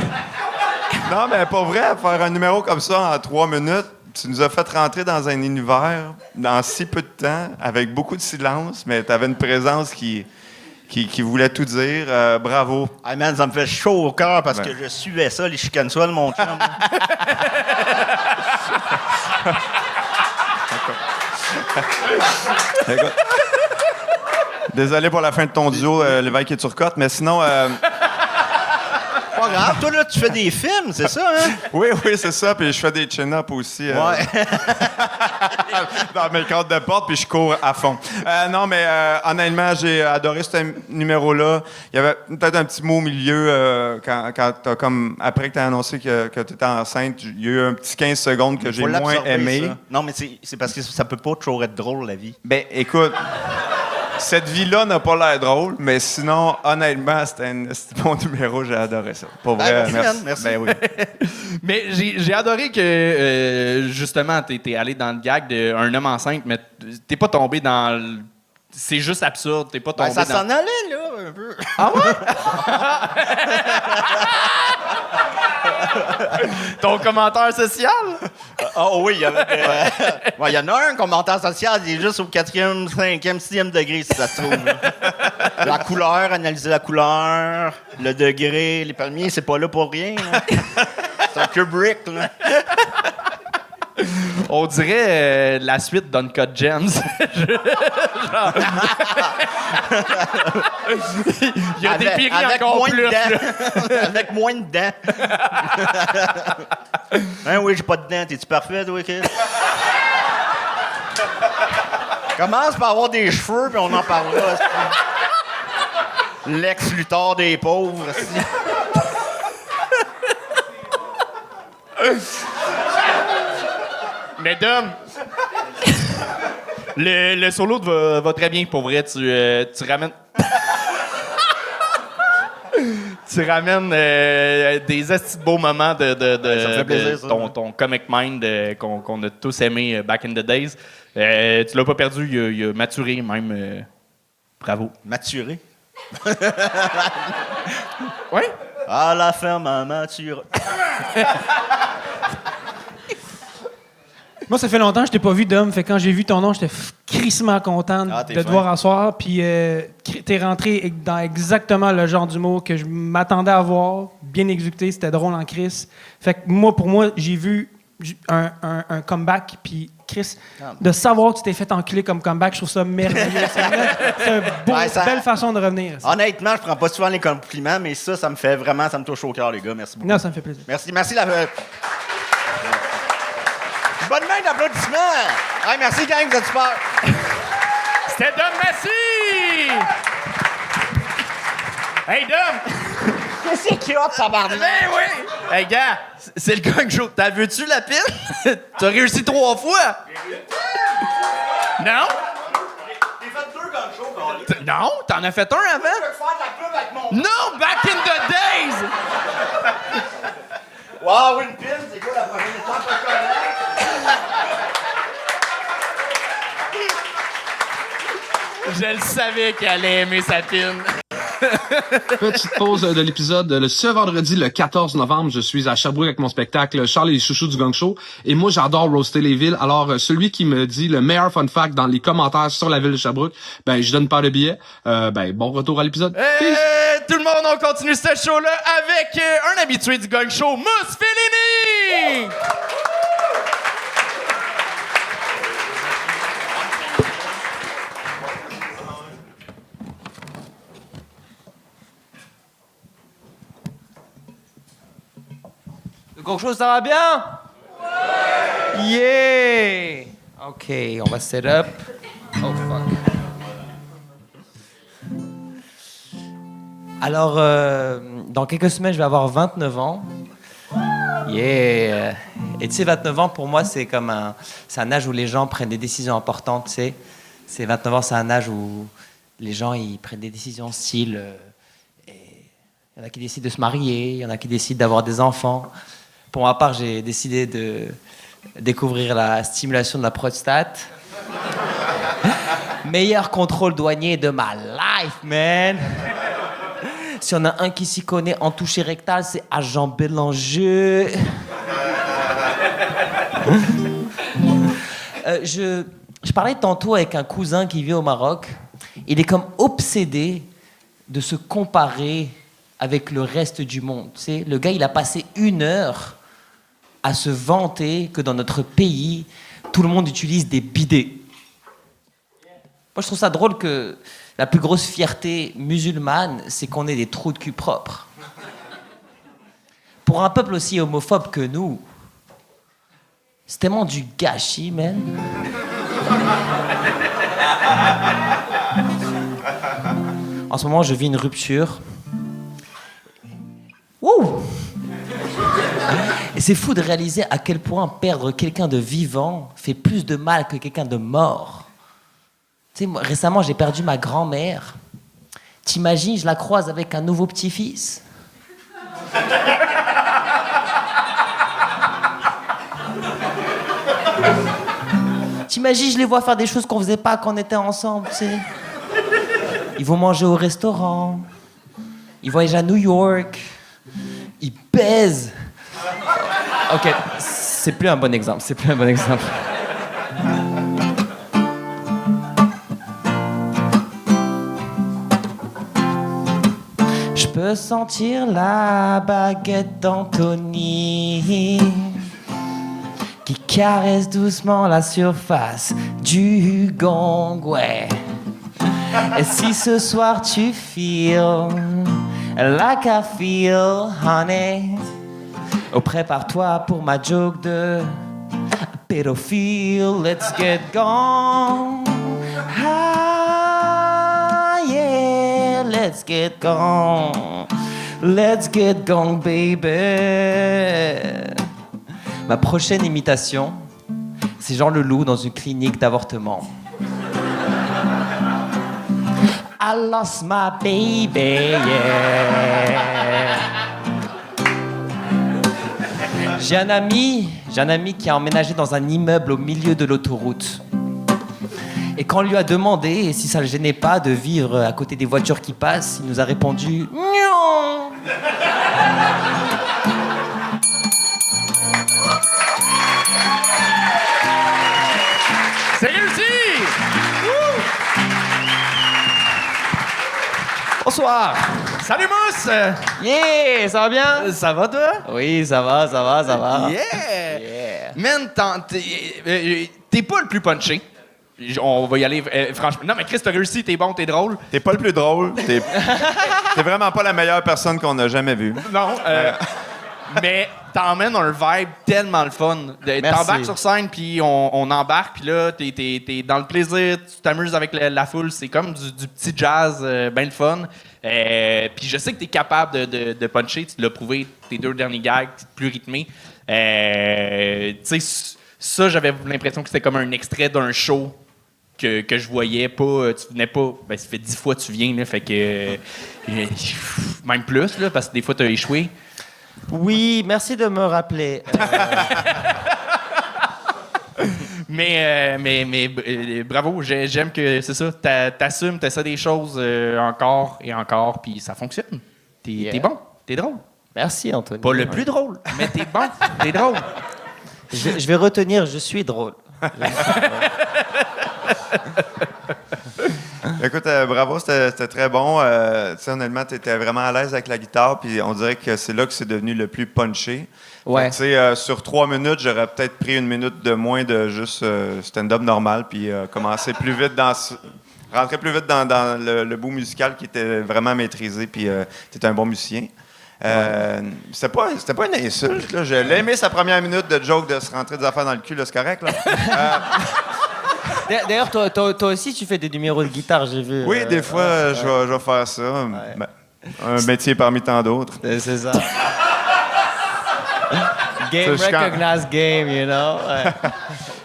Non, mais pas vrai, faire un numéro comme ça en 3 minutes, tu nous as fait rentrer dans un univers dans si peu de temps, avec beaucoup de silence, mais tu avais une présence qui voulait tout dire. Bravo. Hey man, ça me fait chaud au cœur parce Ouais. que je suivais ça, les chicanes-sois de mon chum. Écoute, désolé pour la fin de ton duo, Lévesque et Turcotte, mais sinon... Pas grave, toi là, tu fais des films, c'est ça, hein? Oui, c'est ça, puis je fais des chin-ups aussi. Ouais. Dans mes cadres de porte, puis je cours à fond. Non, mais honnêtement, j'ai adoré ce numéro-là. Il y avait peut-être un petit mot au milieu quand t'as comme après que t'as annoncé que tu étais enceinte. Il y a eu un petit 15 secondes que j'ai Faut moins l'absorber, aimé. ça. Non, mais c'est parce que ça peut pas toujours être drôle, la vie. Ben, écoute, cette vie-là n'a pas l'air drôle, mais sinon, honnêtement, c'était un bon numéro. J'ai adoré ça. Pour vrai, merci, merci. man, merci. Ben oui. Mais j'ai adoré que, justement, t'es allé dans le gag d'un homme enceinte, mais t'es pas tombé dans le... C'est juste absurde, t'es pas tombé Ben, ça dans... s'en allait, là, un peu. Ah ouais? Ton commentaire social? Oh oui, il y en a un commentaire social, il est juste au 4e, 5e, 6e degré, si ça se trouve. La couleur, analyser la couleur, le degré, les palmiers, c'est pas là pour rien. Là. C'est un Kubrick, là. On dirait la suite d'Uncut Gems. Genre... Il y a des péris encore moins plus. De dents. Avec moins de dents. Hein, oui, j'ai pas de dents. T'es-tu parfait, toi, Chris? Commence par avoir des cheveux, puis on en parlera. Lex Luthor des pauvres. Mais Dom, le solo va très bien, pour vrai. Tu ramènes... tu ramènes des astis de beaux moments de ça me fait plaisir, ça. ton comic mind qu'on a tous aimé back in the days. Tu l'as pas perdu, il a maturé même. Bravo. Maturé? Oui? À la ferme à maturé. Moi, ça fait longtemps que je t'ai pas vu, Dom. Fait que quand j'ai vu ton nom, j'étais crissement content t'es de te fin. voir en soir. Puis t'es rentré dans exactement le genre d'humour que je m'attendais à voir. Bien exécuté, c'était drôle en Chris. Fait que pour moi, j'ai vu un comeback. Puis Chris, de savoir que tu t'es fait enculer comme comeback, je trouve ça merveilleux. C'est une belle façon de revenir. Ça. Honnêtement, je prends pas souvent les compliments, mais ça me fait vraiment, ça me touche au cœur, les gars. Merci beaucoup. Non, ça me fait plaisir. Merci. Bonne main d'applaudissements! Hey, merci, gang, vous êtes super! C'était Dom Massy! Hey, Dom! Qu'est-ce qu'il y a, tabarnak? Ben oui! Hey, gars, c'est le gang show. T'as vu-tu la pile? T'as réussi 3 fois? Non? J'ai fait 2 gang shows, Non? T'en as fait un avant? Je peux faire de la pub avec mon... Non! Back in the days! Wow, une pile, c'est quoi la prochaine étape pour connaître? Je le savais qu'elle allait aimer sa pine. Petite pause de l'épisode. Ce vendredi, le 14 novembre, je suis à Sherbrooke avec mon spectacle Charles et les chouchous du Gang Show. Et moi, j'adore roaster les villes. Alors, celui qui me dit le meilleur fun fact dans les commentaires sur la ville de Sherbrooke, ben, je donne pas de billet. Bon retour à l'épisode. Peace. Tout le monde, on continue ce show-là avec un habitué du Gang Show, Mousse Fellini! Quelque chose, ça va bien? Ouais! Yeah! OK, on va set up. Oh, fuck. Alors, dans quelques semaines, je vais avoir 29 ans. Yeah! Et tu sais, 29 ans, pour moi, c'est comme c'est un âge où les gens prennent des décisions importantes, tu sais. C'est 29 ans, c'est un âge où les gens, ils prennent des décisions style... Il y en a qui décident de se marier, il y en a qui décident d'avoir des enfants. Pour ma part, j'ai décidé de découvrir la stimulation de la prostate. Meilleur contrôle douanier de ma life, man! Si on a un qui s'y connaît en toucher rectal, c'est Agent Bélanger. Je parlais tantôt avec un cousin qui vit au Maroc. Il est comme obsédé de se comparer avec le reste du monde. Tu sais, le gars, il a passé 1 heure à se vanter que dans notre pays, tout le monde utilise des bidets. Moi, je trouve ça drôle que la plus grosse fierté musulmane, c'est qu'on ait des trous de cul propres. Pour un peuple aussi homophobe que nous, c'est tellement du gâchis, man. En ce moment, je vis une rupture. Wouh! Et c'est fou de réaliser à quel point perdre quelqu'un de vivant fait plus de mal que quelqu'un de mort. Tu sais, moi, récemment, j'ai perdu ma grand-mère. T'imagines, je la croise avec un nouveau petit-fils. T'imagines, je les vois faire des choses qu'on faisait pas quand on était ensemble, tu sais. Ils vont manger au restaurant. Ils voyagent à New York. Ils baisent. OK, c'est plus un bon exemple. Je peux sentir la baguette d'Anthony qui caresse doucement la surface du gong, ouais. Et si ce soir tu feel like I feel, honey, oh, prépare-toi pour ma joke de pédophile. Let's get gone. Ah, yeah, let's get gone. Let's get gone, baby. Ma prochaine imitation, c'est Jean Leloup dans une clinique d'avortement. I lost my baby, yeah. J'ai un ami qui a emménagé dans un immeuble au milieu de l'autoroute. Et quand on lui a demandé si ça le gênait pas de vivre à côté des voitures qui passent, il nous a répondu non. C'est réussi! Bonsoir. Salut Mousse! Yeah, ça va bien? Ça va toi? Oui, ça va. Yeah! Man, t'es pas le plus punché. On va y aller, franchement. Non, mais Chris, t'as réussi, t'es bon, t'es drôle. T'es pas le plus drôle. T'es vraiment pas la meilleure personne qu'on a jamais vue. Non, mais t'emmènes un vibe tellement le fun. T'embarques sur scène, puis on embarque, puis là, t'es dans le plaisir, tu t'amuses avec la foule. C'est comme du petit jazz, bien le fun. Puis je sais que t'es capable de puncher. Tu l'as prouvé, tes 2 derniers gags, plus rythmés. Tu sais, ça, j'avais l'impression que c'était comme un extrait d'un show que je voyais pas. Tu venais pas. Ben, ça fait 10 fois que tu viens, là, fait que. Même plus, là, parce que des fois, t'as échoué. Oui, merci de me rappeler. Mais bravo, j'aime que c'est ça. T'assumes, t'essaies des choses encore et encore, puis ça fonctionne. T'es bon, t'es drôle. Merci, Anthony. Pas le plus drôle, mais t'es bon, t'es drôle. Je vais retenir, je suis drôle. Écoute, bravo, c'était très bon. Tu sais, honnêtement, tu étais vraiment à l'aise avec la guitare, puis on dirait que c'est là que c'est devenu le plus punché. Ouais. Tu sais, sur 3 minutes, j'aurais peut-être pris 1 minute de moins de juste stand-up normal, puis commencer plus vite rentrer plus vite dans le bout musical qui était vraiment maîtrisé, puis tu étais un bon musicien. C'était pas une insulte, là. J'ai aimé sa première minute de joke de se rentrer des affaires dans le cul, là, c'est correct, là. D'ailleurs, toi aussi, tu fais des numéros de guitare, j'ai vu. Oui, des fois, je vais faire ça. Ouais. Ben, un métier parmi tant d'autres. C'est ça. Game recognized game, you know. Ouais.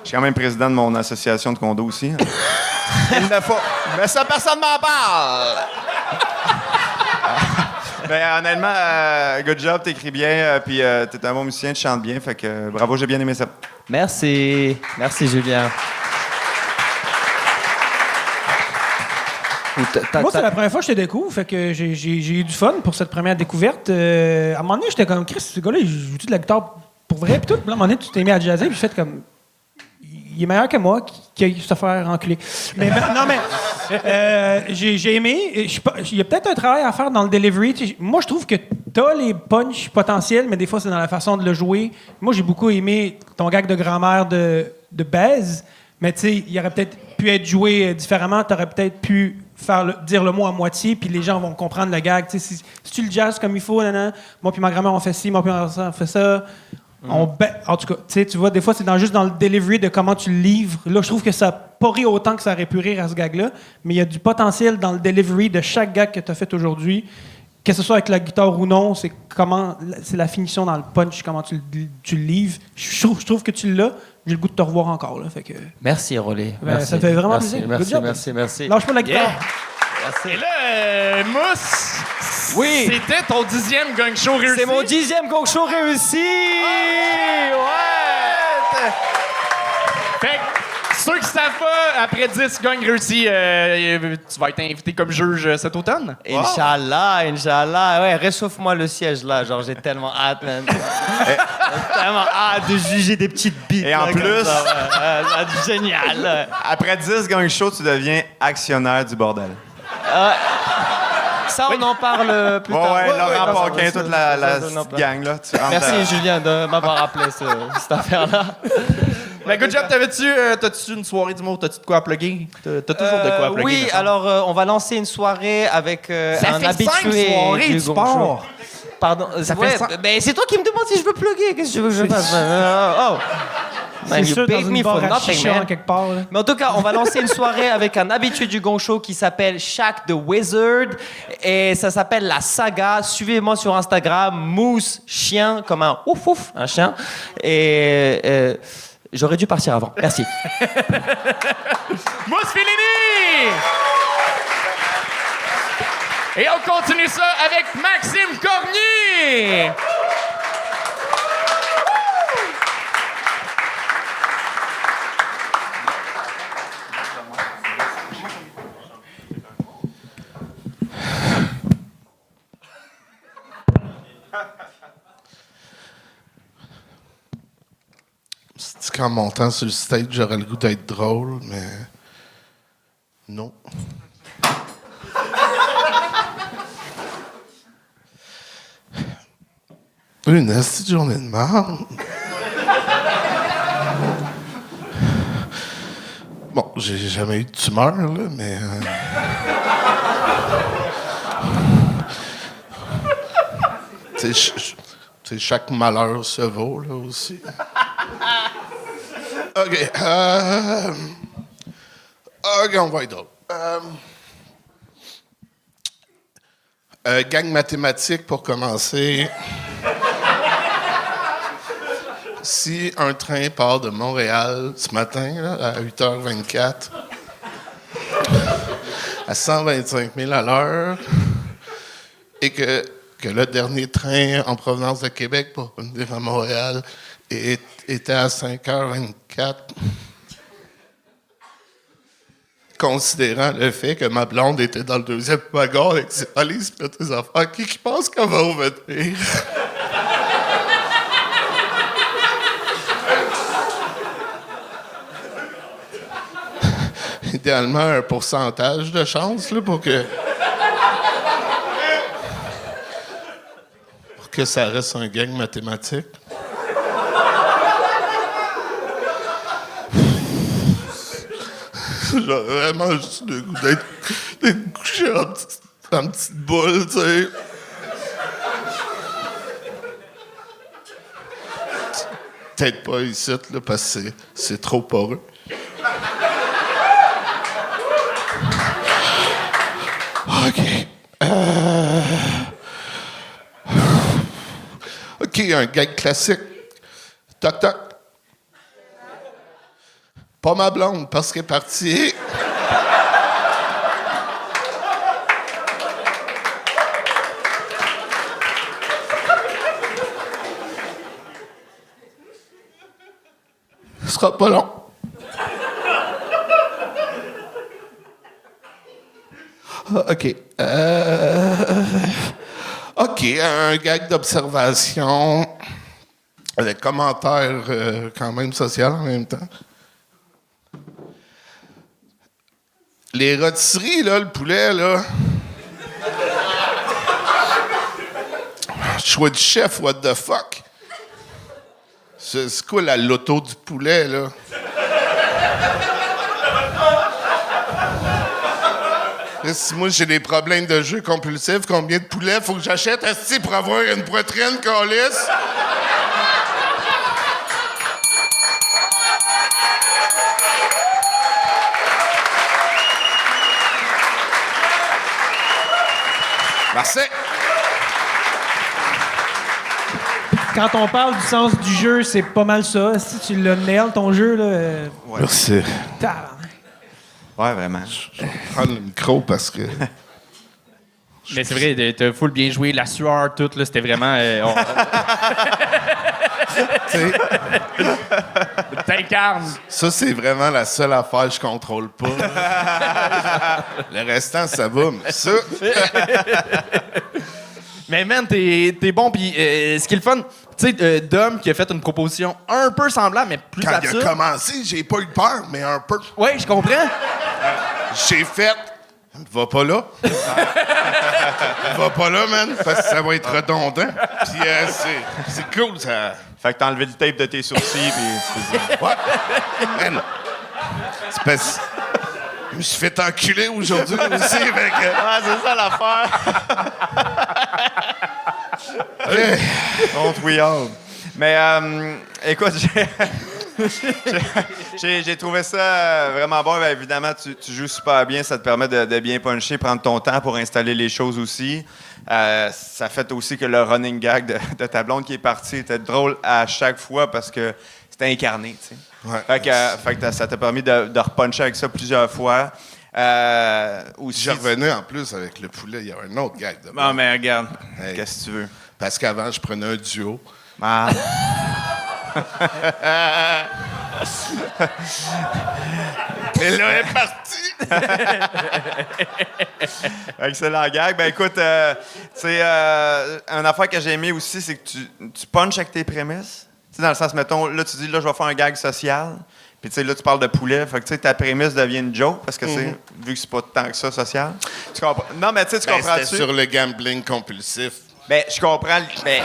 Je suis quand même président de mon association de condos aussi. Il ne faut. Mais ça, personne m'en parle! Ben, honnêtement, good job, t'écris bien, puis t'es un bon musicien, tu chantes bien, fait que bravo, j'ai bien aimé ça. Merci. Merci, Julien. Moi, c'est la première fois que je te découvre, fait que j'ai eu du fun pour cette première découverte. À un moment donné, j'étais comme, Chris, ce gars-là, il joue-tu de la guitare pour vrai? Puis tout, puis là, à un moment donné, tu t'es mis à jazzer, puis j'ai fait comme, il est meilleur que moi qui a eu se faire enculer. Mais non, mais j'ai aimé. Il y a peut-être un travail à faire dans le delivery. Moi, je trouve que t'as les punchs potentiels, mais des fois, c'est dans la façon de le jouer. Moi, j'ai beaucoup aimé ton gag de grand-mère de baise, mais tu sais, il aurait peut-être pu être joué différemment. T'aurais peut-être pu dire le mot à moitié, puis les gens vont comprendre le gag. Si tu le jazz comme il faut, moi puis ma grand-mère, on fait ci, moi puis ma grand-mère, on fait ça. En tout cas, tu vois, des fois, c'est juste dans le delivery de comment tu le livres. Là, je trouve que ça n'a pas ri autant que ça aurait pu rire à ce gag-là, mais il y a du potentiel dans le delivery de chaque gag que tu as fait aujourd'hui. Que ce soit avec la guitare ou non, c'est la finition dans le punch, comment tu le livres. Je trouve que tu l'as. J'ai le goût de te revoir encore. Là, fait que... Merci, Rolly. Merci. Ça me fait vraiment plaisir. Merci. Lâche pas la guitare. Yeah. Merci. Et là, Mousse, oui. C'était ton 10e gang show réussi. C'est mon 10e gang show réussi. Ouais. Fait que ceux qui savent pas, après 10 gangs réussis, tu vas être invité comme juge cet automne? Inch'Allah, Inch'Allah. Ouais, réchauffe-moi le siège là. Genre, j'ai tellement hâte, man. J'ai tellement hâte de juger des petites bites. Et en là, plus- comme ça, ouais. Ça va être génial. Après 10 gang shows, tu deviens actionnaire du bordel. Ça, on en parle plus tard. Ouais, Laurent Paquin, ça, toute la on en parle. gang, là. Tu rentres Merci, Julien, de m'avoir rappelé cette affaire-là. Mais good job, t'as-tu une soirée d'humour? T'as-tu de quoi à plugger? T'as toujours de quoi à plugger? Oui, me semble. alors on va lancer une soirée avec Ça un fait habitué 5 soirées, du tu Gong pars. Show. Pardon, Ça ouais, fait 5. mais c'est toi qui me demandes si je veux plugger. Qu'est-ce que tu veux que je fasse? Man, C'est you sûr, dans paid une me for bar à nothing, chicha, man. quelque part. Là. Mais en tout cas, on va lancer une soirée avec un habitué du Gong Show qui s'appelle Shaq the Wizard. Et ça s'appelle La Saga. Suivez-moi sur Instagram, Mousse Chien, comme un ouf ouf, un chien. Et j'aurais dû partir avant. Merci. Mousse Fellini! Et on continue ça avec Maxime Cormier! C'est qu'en montant sur le stage, j'aurais le goût d'être drôle, mais non. Une petite journée de merde. Bon, j'ai jamais eu de tumeur, là, mais... Tu sais, chaque malheur se vaut, là, aussi. OK. OK, on va être drôle. Gang mathématique pour commencer. Si un train part de Montréal ce matin, là, à 8h24, à 125 000 à l'heure, et que le dernier train en provenance de Québec pour venir à Montréal était à 5h24, considérant le fait que ma blonde était dans le deuxième wagon avec ses valises et ses affaires, qui pense qu'elle va revenir? Idéalement, un pourcentage de chance là, pour que ça reste un gang mathématique. J'ai vraiment juste le goût d'être couché en petite boule, tu sais. Peut-être pas ici, là, parce que c'est trop poreux. OK. OK, un gag classique. Toc, toc. Pas ma blonde, parce qu'elle est partie. Ce sera pas long. OK. OK, un gag d'observation avec commentaire quand même social en même temps. Les rôtisseries, là, le poulet, là. Choix du chef, what the fuck? C'est quoi la loto du poulet, là? Si moi j'ai des problèmes de jeu compulsif, combien de poulets faut que j'achète asti pour avoir une poitrine calisse? Merci. Quand on parle du sens du jeu, c'est pas mal ça. Si tu l'as nail, ton jeu, là. Merci. Ouais, vraiment. Je vais prendre le micro parce que... Mais c'est vrai, t'as full bien joué, la sueur, tout, là, c'était vraiment... t'incarnes. Ça, c'est vraiment la seule affaire que je contrôle pas. Le restant, ça va, mais ça... Mais man, t'es bon, puis ce qui est le fun, tu sais, Dom qui a fait une proposition un peu semblable, mais plus Quand absurde. il a commencé, j'ai pas eu peur, mais un peu. Ouais, je comprends. J'ai fait... Va pas là. Va pas là, man, parce que ça va être redondant. Puis c'est cool, ça... Fait que t'as enlevé le tape de tes sourcils, puis... Ouais. Man. C'est parce... Je me suis fait enculer aujourd'hui aussi, avec... Ah, c'est ça l'affaire! Don't we all? Mais, écoute, j'ai trouvé ça vraiment bon. Bien, évidemment, tu joues super bien. Ça te permet de bien puncher, prendre ton temps pour installer les choses aussi. Ça fait aussi que le running gag de ta blonde qui est partie était drôle à chaque fois parce que c'était incarné, tu sais. Ouais. Fait que ça t'a permis de repuncher avec ça plusieurs fois. Aussi, J'ai revenu en plus avec le poulet. Il y a un autre gag de Non, mais regarde, Hey. qu'est-ce que tu veux? Parce qu'avant, je prenais un duo. Ah. Et là, elle est partie! Excellent gag. Ben écoute, une affaire que j'ai aimé aussi, c'est que tu punches avec tes prémices. Tu sais, dans le sens, mettons, là, tu dis, là, je vais faire un gag social. Puis, tu sais, là, tu parles de poulet. Fait que, tu sais, ta prémisse devient une joke parce que, c'est vu que c'est pas tant que ça social. Tu comprends? Non, mais tu sais, tu comprends-tu? C'était sur le gambling compulsif. Ben, je comprends. Ben,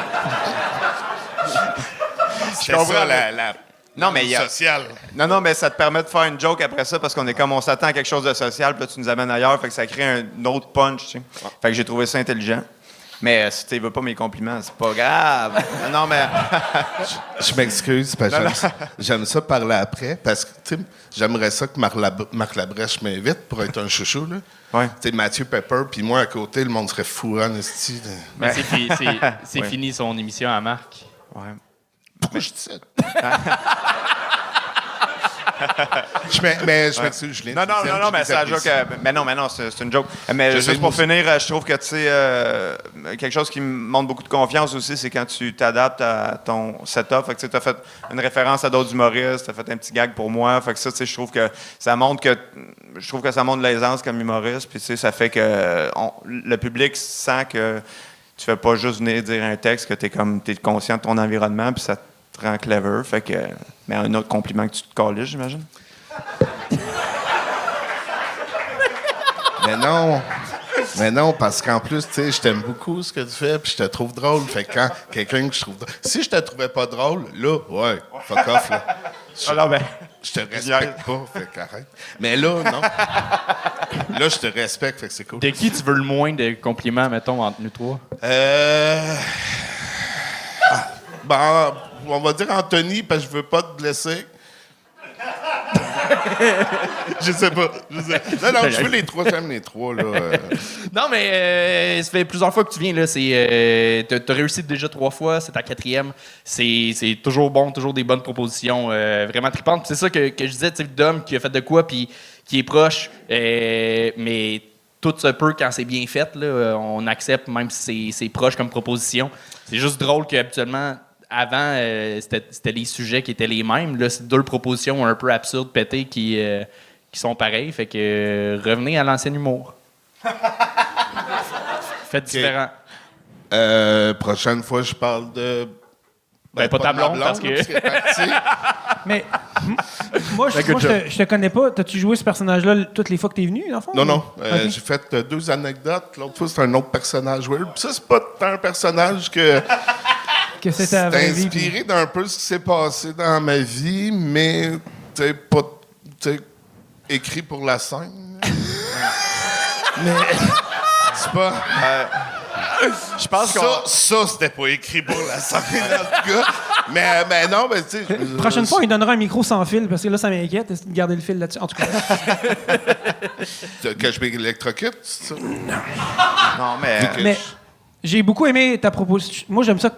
C'était ça, la non, mais il y a... sociale. Non, mais ça te permet de faire une joke après ça parce qu'on est comme on s'attend à quelque chose de social, puis là, tu nous amènes ailleurs, fait que ça crée un autre punch, tu sais. Fait que j'ai trouvé ça intelligent. Mais si tu veux pas mes compliments, c'est pas grave. Non, mais... Je m'excuse, parce que j'aime ça parler après, parce que, tu sais, j'aimerais ça que Marc Labrèche m'invite pour être un chouchou, là. Ouais. Tu sais, Mathieu Pepper, puis moi, à côté, le monde serait fou, en esti. Mais c'est fini son émission à Marc. Ouais. Pourquoi je dis ça? Je m'excuse, Julien. Non, mais c'est la joke. Mais non, c'est une joke. Mais juste pour finir, je trouve que, tu sais, quelque chose qui me montre beaucoup de confiance aussi, c'est quand tu t'adaptes à ton setup. Fait que, tu sais, t'as fait une référence à d'autres humoristes, t'as fait un petit gag pour moi. Fait que ça, tu sais, je trouve que ça montre l'aisance comme humoriste. Puis, tu sais, ça fait que le public sent que tu fais pas juste venir dire un texte, que t'es conscient de ton environnement, puis ça te rend clever. Fait que, mais un autre compliment que tu te colles, j'imagine. Mais non, parce qu'en plus, tu sais, je t'aime beaucoup ce que tu fais, puis je te trouve drôle. Fait que quand quelqu'un que je trouve drôle... Si je te trouvais pas drôle, là, ouais, fuck off, là. Je te respecte pas, fait qu'arrête. Mais là, non. Là, je te respecte, fait que c'est cool. De qui tu veux le moins de compliments, mettons, entre nous trois? Ben, on va dire Anthony, parce que je veux pas te blesser. Je sais pas. Non, je veux les trois, j'aime les trois, là. Non, mais ça fait plusieurs fois que tu viens, là. T'as réussi déjà 3 fois, c'est ta 4e. C'est toujours bon, toujours des bonnes propositions, vraiment tripantes. Puis c'est ça que je disais, tu sais, Dom qui a fait de quoi, puis qui est proche, mais tout se peut quand c'est bien fait, là. On accepte, même si c'est proche comme proposition. C'est juste drôle qu'habituellement, avant, c'était les sujets qui étaient les mêmes. Là, c'est 2 propositions un peu absurdes, pétées, qui sont pareilles. Fait que revenez à l'ancien humour. Faites différent. Prochaine fois, je parle de... Ben, pas ta blonde, parce que... Mais moi, je te connais pas. T'as-tu joué ce personnage-là toutes les fois que t'es venu, dans le fond? Non. Okay. J'ai fait 2 anecdotes. L'autre fois, c'est un autre personnage weird. Puis ça, c'est pas un personnage que c'était c'est inspiré puis... d'un peu ce qui s'est passé dans ma vie, mais pas écrit pour la scène. Mais c'est pas... Je pense que ça, c'était pas écrit pour la scène, en tout cas. Mais non, mais tu sais... Prochaine fois, il donnera un micro sans fil, parce que là, ça m'inquiète de garder le fil là-dessus. En tout cas. Que je m'électrocute, c'est ça? Non, mais j'ai beaucoup aimé ta proposition. Moi, j'aime ça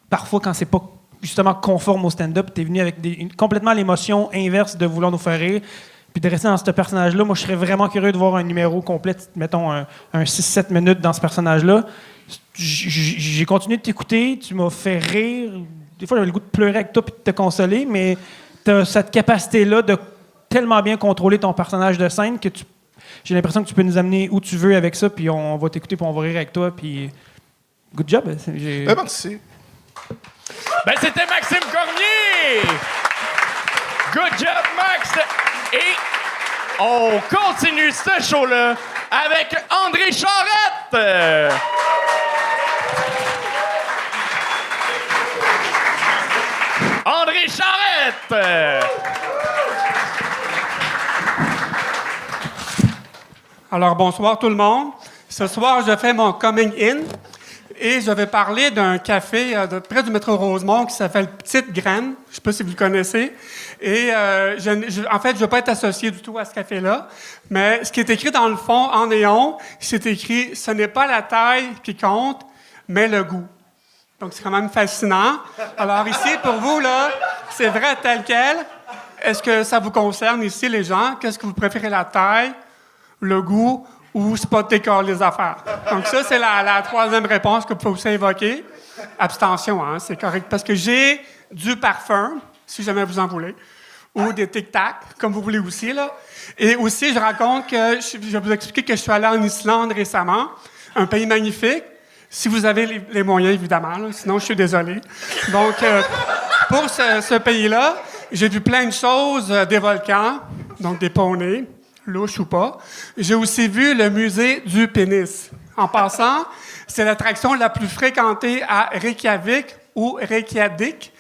parfois quand c'est pas justement conforme au stand-up. T'es venu avec complètement l'émotion inverse de vouloir nous faire rire. Puis de rester dans ce personnage-là, moi, je serais vraiment curieux de voir un numéro complet, mettons un 6-7 minutes dans ce personnage-là. J'ai continué de t'écouter, tu m'as fait rire. Des fois, j'avais le goût de pleurer avec toi et de te consoler, mais t'as cette capacité-là de tellement bien contrôler ton personnage de scène que j'ai l'impression que tu peux nous amener où tu veux avec ça, puis on va t'écouter, puis on va rire avec toi, puis good job. Merci. Ben, c'était Maxime Cormier! Good job, Max! Et on continue ce show-là avec André Charette! André Charette! Alors, bonsoir tout le monde. Ce soir, je fais mon coming in et je vais parler d'un café près du métro Rosemont qui s'appelle Petite Graine. Je ne sais pas si vous le connaissez. Et en fait, je ne veux pas être associé du tout à ce café-là. Mais ce qui est écrit dans le fond, en néon, c'est écrit « Ce n'est pas la taille qui compte, mais le goût ». Donc, c'est quand même fascinant. Alors ici, pour vous, là, c'est vrai tel quel. Est-ce que ça vous concerne ici, les gens? Qu'est-ce que vous préférez, la taille, le goût ou spotter les affaires? Donc ça, c'est la troisième réponse que vous pouvez aussi évoquer. Abstention, hein, c'est correct. Parce que j'ai du parfum, si jamais vous en voulez, ou des tic-tac, comme vous voulez aussi, là. Et aussi, je raconte que, je vais vous expliquer que je suis allé en Islande récemment, un pays magnifique. Si vous avez les moyens, évidemment, là, sinon je suis désolé. Donc, pour ce pays-là, j'ai vu plein de choses, des volcans, donc des poneys, louches ou pas. J'ai aussi vu le musée du pénis. En passant, c'est l'attraction la plus fréquentée à Reykjavik ou Reykjavik.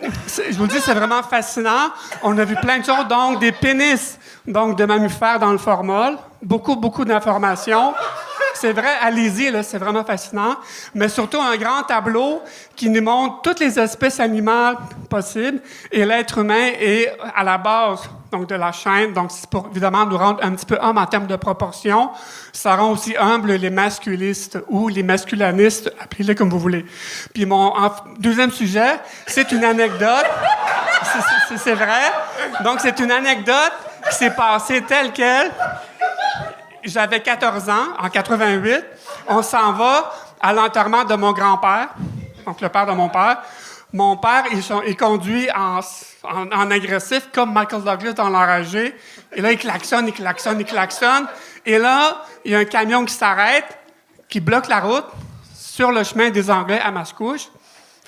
Je vous dis, c'est vraiment fascinant. On a vu plein de choses, donc des pénis, donc de mammifères dans le formol. Beaucoup d'informations. C'est vrai, allez-y, là, c'est vraiment fascinant. Mais surtout un grand tableau qui nous montre toutes les espèces animales possibles. Et l'être humain est à la base donc, de la chaîne. Donc, c'est pour, évidemment, nous rendre un petit peu humbles en termes de proportion. Ça rend aussi humbles les masculistes ou les masculanistes, appelez-les comme vous voulez. Puis mon deuxième sujet, c'est une anecdote. C'est vrai. Donc, c'est une anecdote qui s'est passée telle quelle. J'avais 14 ans, en 88. On s'en va à l'enterrement de mon grand-père, donc le père de mon père. Mon père, il conduit en agressif, comme Michael Douglas dans L'Enragé. Et là, il klaxonne. Et là, il y a un camion qui s'arrête, qui bloque la route sur le chemin des Anglais à Mascouche.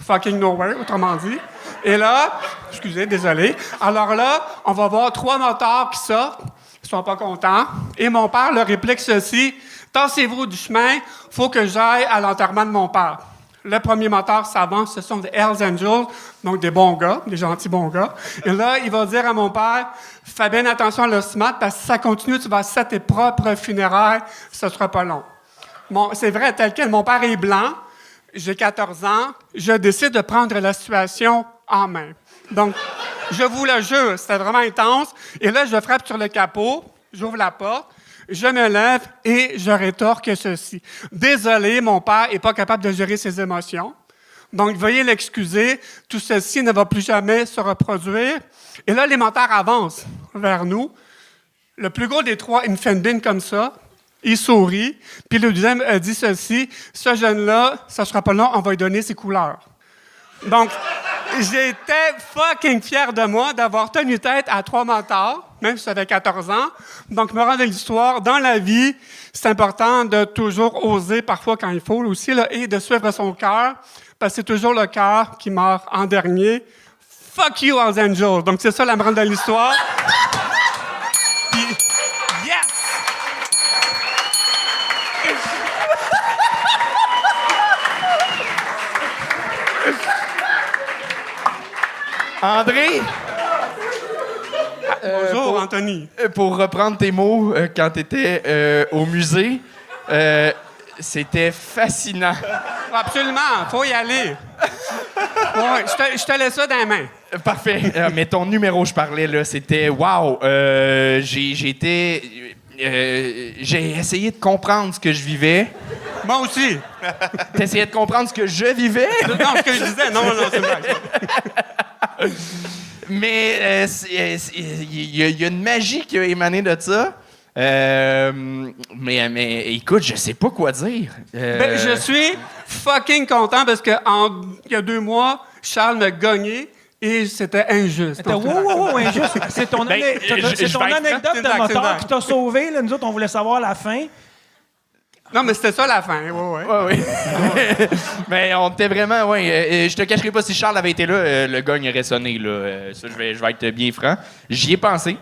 Fucking nowhere, autrement dit. Et là, excusez, désolé. Alors là, on va voir 3 motards qui sortent. Ils sont pas contents. Et mon père leur réplique ceci: « Tassez-vous du chemin, faut que j'aille à l'enterrement de mon père. » Le premier motard s'avance, ce sont des Hells Angels, donc des bons gars, des gentils bons gars. Et là, il va dire à mon père: « Fais bien attention à l'osmate, parce que si ça continue, tu vas assister à tes propres funérailles, ce sera pas long. » Bon, c'est vrai, tel quel, mon père est blanc, j'ai 14 ans, je décide de prendre la situation en main. Donc, je vous le jure, c'était vraiment intense. Et là, je frappe sur le capot, j'ouvre la porte, je me lève et je rétorque ceci. « Désolé, mon père n'est pas capable de gérer ses émotions. Donc, veuillez l'excuser. Tout ceci ne va plus jamais se reproduire. » Et là, les motards avancent vers nous. Le plus gros des 3, il me fait une bine comme ça. Il sourit. Puis le deuxième dit ceci: « Ce jeune-là, ça ne sera pas long, on va lui donner ses couleurs. » Donc, j'étais fucking fier de moi d'avoir tenu tête à 3 motards, même si j'avais 14 ans. Donc, me rendre l'histoire, dans la vie, c'est important de toujours oser, parfois quand il faut aussi, là, et de suivre son cœur, parce que c'est toujours le cœur qui meurt en dernier. Fuck you, Hells Angels. Donc, c'est ça la morale de l'histoire. Puis, yes! André? Bonjour, Anthony. Pour reprendre tes mots, quand tu étais au musée, c'était fascinant. Absolument, faut y aller. Ouais, je te laisse ça dans les mains. Parfait. Mais ton numéro, je parlais, là, c'était wow. J'ai essayé de comprendre ce que je vivais. Moi aussi. T'essayais de comprendre ce que je vivais? Non, ce que je disais. Non, c'est vrai. Mais il y a une magie qui a émané de ça. Mais écoute, je sais pas quoi dire. Ben, je suis fucking content parce que il y a 2 mois, Charles m'a gagné et c'était injuste. Wow, injuste. C'est ton, Ben, c'est je ton vais être anecdote franc. C'est de une moteur blague. qui t'a sauvé. Là. Nous autres, on voulait savoir la fin. Non, mais c'était ça la fin. Ouais. Oui. Mais on était vraiment, je te cacherai pas, si Charles avait été là, le gong aurait sonné, là. Ça, je vais être bien franc. J'y ai pensé.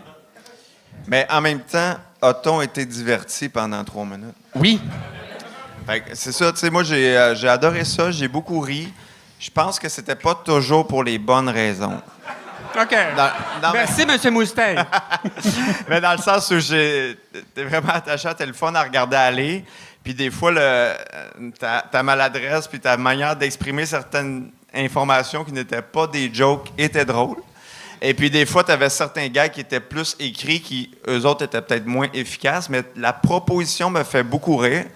Mais en même temps, a-t-on été diverti pendant 3 minutes? Oui. Fait que c'est ça, tu sais, moi, j'ai adoré ça, j'ai beaucoup ri. Je pense que c'était pas toujours pour les bonnes raisons. OK. Merci, M. Moustache. Mais dans le sens où t'es vraiment attaché, t'as le fun à regarder aller. Puis des fois, ta maladresse puis ta manière d'exprimer certaines informations qui n'étaient pas des jokes était drôle. Et puis des fois, tu avais certains gars qui étaient plus écrits, qui, eux autres, étaient peut-être moins efficaces. Mais la proposition me fait beaucoup rire.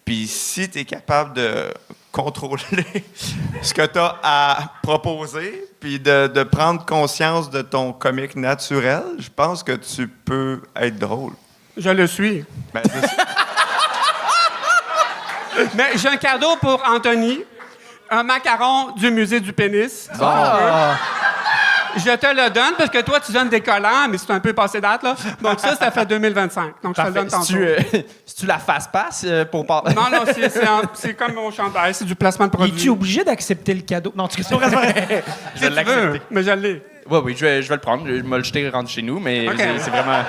Puis si tu es capable de contrôler ce que tu as à proposer, puis de prendre conscience de ton comique naturel, je pense que tu peux être drôle. Je le suis. Ben, c'est ça. Mais j'ai un cadeau pour Anthony. Un macaron du musée du pénis. Je te le donne parce que toi, tu donnes des collants, mais c'est un peu passé date, là. Donc ça fait 2025. Donc je te le donne tantôt. Si tu la face-passe pour pas... Non, c'est comme mon chandail, c'est du placement de produit. Es-tu obligé d'accepter le cadeau? Non, tu es vrai. Je vais l'accepter. Mais je l'ai. Oui, je vais le prendre. Je vais le jeter rentre chez nous, mais OK. c'est vraiment...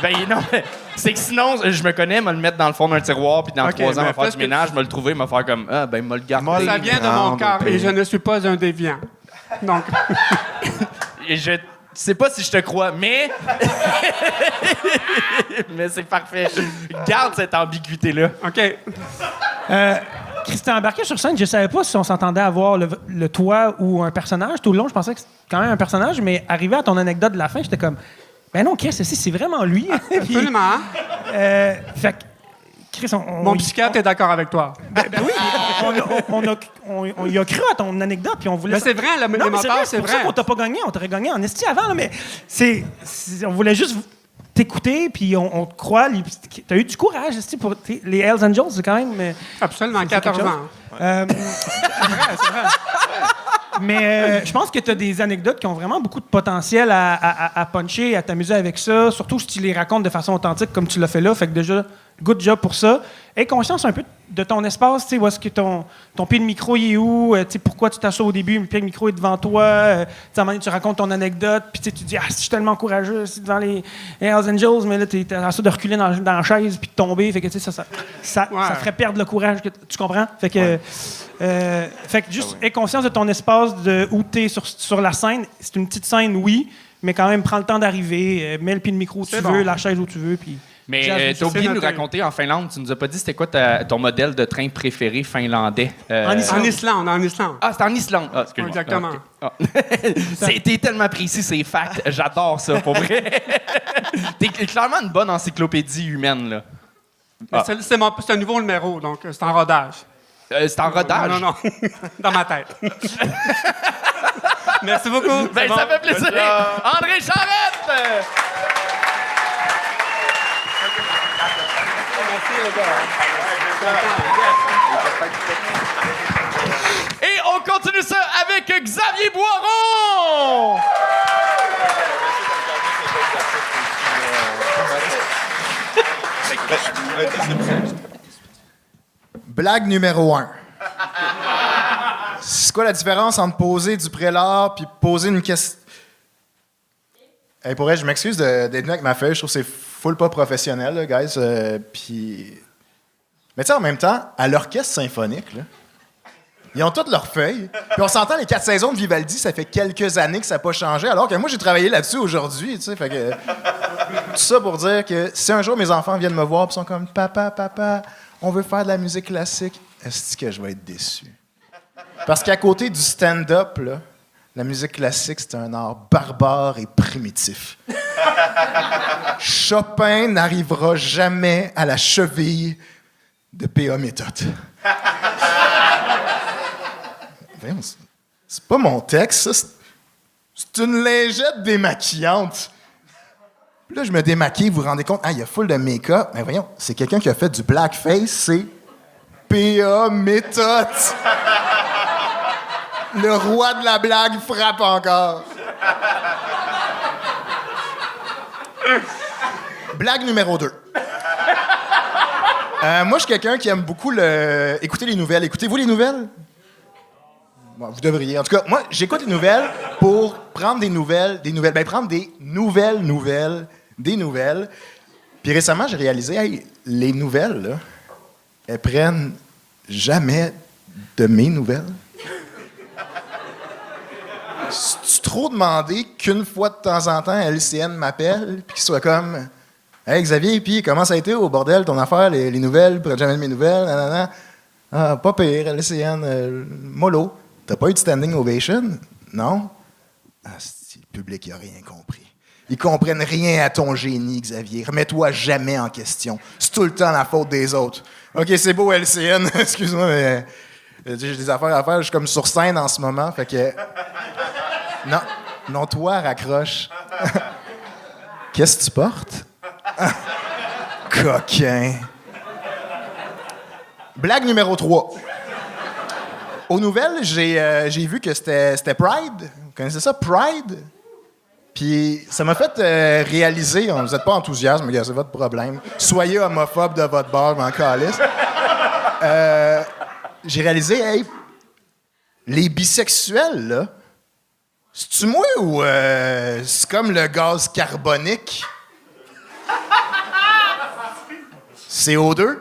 Ben non, c'est que sinon, je me connais, me le mettre dans le fond d'un tiroir, puis dans 3 ans, mais me faire parce du ménage, me le trouver, me faire comme, me le garder. Ça vient de mon cœur et je ne suis pas un déviant. Donc... Et je sais pas si je te crois, mais... mais c'est parfait. Garde cette ambiguïté-là. OK. Christian, embarqué sur scène, je savais pas si on s'entendait avoir le toi ou un personnage. Tout le long, je pensais que c'était quand même un personnage, mais arrivé à ton anecdote de la fin, j'étais comme... Ben non, Chris, c'est vraiment lui. Absolument. Fait que, Chris, Mon psychiatre est d'accord avec toi. Ben oui, on y a cru à ton anecdote, puis on voulait... Mais c'est vrai, les non, mais menteurs, c'est pour ça qu'on t'a pas gagné. On t'aurait gagné en esti avant, là, mais on voulait juste t'écouter, puis on te croit. T'as eu du courage, esti, pour les Hells Angels, c'est quand même... Absolument, 14 ans. C'est vrai. Mais je pense que tu as des anecdotes qui ont vraiment beaucoup de potentiel à puncher, à t'amuser avec ça, surtout si tu les racontes de façon authentique comme tu l'as fait là. Fait que déjà, good job pour ça. Aie conscience un peu de ton espace, tu sais, où est-ce que ton pied de micro il est où, tu sais, pourquoi tu t'assois au début, le pied de micro est devant toi, tu sais, à un moment donné, tu racontes ton anecdote, puis tu dis, je suis tellement courageux devant les Hells Angels, mais là, tu es à ça de reculer dans la chaise puis de tomber, fait que tu sais, ça ferait perdre le courage, tu comprends? Fait que, juste aie conscience de ton espace, de où tu es sur la scène. C'est une petite scène, oui, mais quand même, prends le temps d'arriver, mets le pied de micro où tu veux, la chaise où tu veux, puis... Mais t'as oublié de nous raconter en Finlande, tu nous as pas dit c'était quoi ton modèle de train préféré finlandais? En Islande. Ah, c'est en Islande. Ah, excuse-moi. Exactement. Ah, okay. T'es tellement précis, c'est fact. J'adore ça, pour vrai. T'es clairement une bonne encyclopédie humaine, là. C'est un nouveau numéro, donc c'est en rodage. C'est en rodage? Non. Dans ma tête. Merci beaucoup. Ben, ça fait plaisir. André Charette! Et on continue ça avec Xavier Boiron! Blague numéro 1. C'est quoi la différence entre poser du prélat puis poser une question? Hey, pour vrai, je m'excuse d'être venu avec ma feuille. Je trouve que c'est full pas professionnel, là, guys. Puis... Mais tu sais, en même temps, à l'orchestre symphonique, là, ils ont toutes leurs feuilles. Puis on s'entend, les 4 saisons de Vivaldi, ça fait quelques années que ça n'a pas changé, alors que moi, j'ai travaillé là-dessus aujourd'hui, tu sais. Fait que... Tout ça pour dire que si un jour mes enfants viennent me voir et sont comme « Papa, on veut faire de la musique classique », est-ce que je vais être déçu? Parce qu'à côté du stand-up, là, la musique classique, c'est un art barbare et primitif. Chopin n'arrivera jamais à la cheville de P.A. Méthode. C'est pas mon texte, ça. C'est une lingette démaquillante. Puis là, je me démaquille, vous vous rendez compte, il y a full de make-up. Mais voyons, c'est quelqu'un qui a fait du blackface, c'est P.A. Méthode. Le roi de la blague frappe encore. Blague numéro 2. Moi, je suis quelqu'un qui aime beaucoup écouter les nouvelles. Écoutez-vous les nouvelles? Bon, vous devriez. En tout cas, moi, j'écoute les nouvelles pour prendre des nouvelles. Ben, prendre des nouvelles. Puis récemment, j'ai réalisé, hey, les nouvelles, là, elles prennent jamais de mes nouvelles. C'est trop demandé qu'une fois de temps en temps, LCN m'appelle, puis qu'il soit comme... Hey Xavier, puis comment ça a été au bordel ton affaire, les nouvelles, prends jamais de mes nouvelles, nanana. Ah, pas pire, LCN, mollo. T'as pas eu de standing ovation? Non? Ah, le public, il a rien compris. Ils comprennent rien à ton génie, Xavier. Remets-toi jamais en question. C'est tout le temps la faute des autres. OK, c'est beau, LCN, excuse-moi, mais j'ai des affaires à faire, je suis comme sur scène en ce moment, fait que... Non, toi, raccroche. Qu'est-ce que tu portes? Coquin. Blague numéro 3. Aux nouvelles, j'ai vu que c'était Pride. Vous connaissez ça, Pride? Puis ça m'a fait réaliser, vous n'êtes pas enthousiaste, mais c'est votre problème. Soyez homophobe de votre bord, m'en calisse. J'ai réalisé, hey, les bisexuels, là, c'est-tu moi ou c'est comme le gaz carbonique? CO2?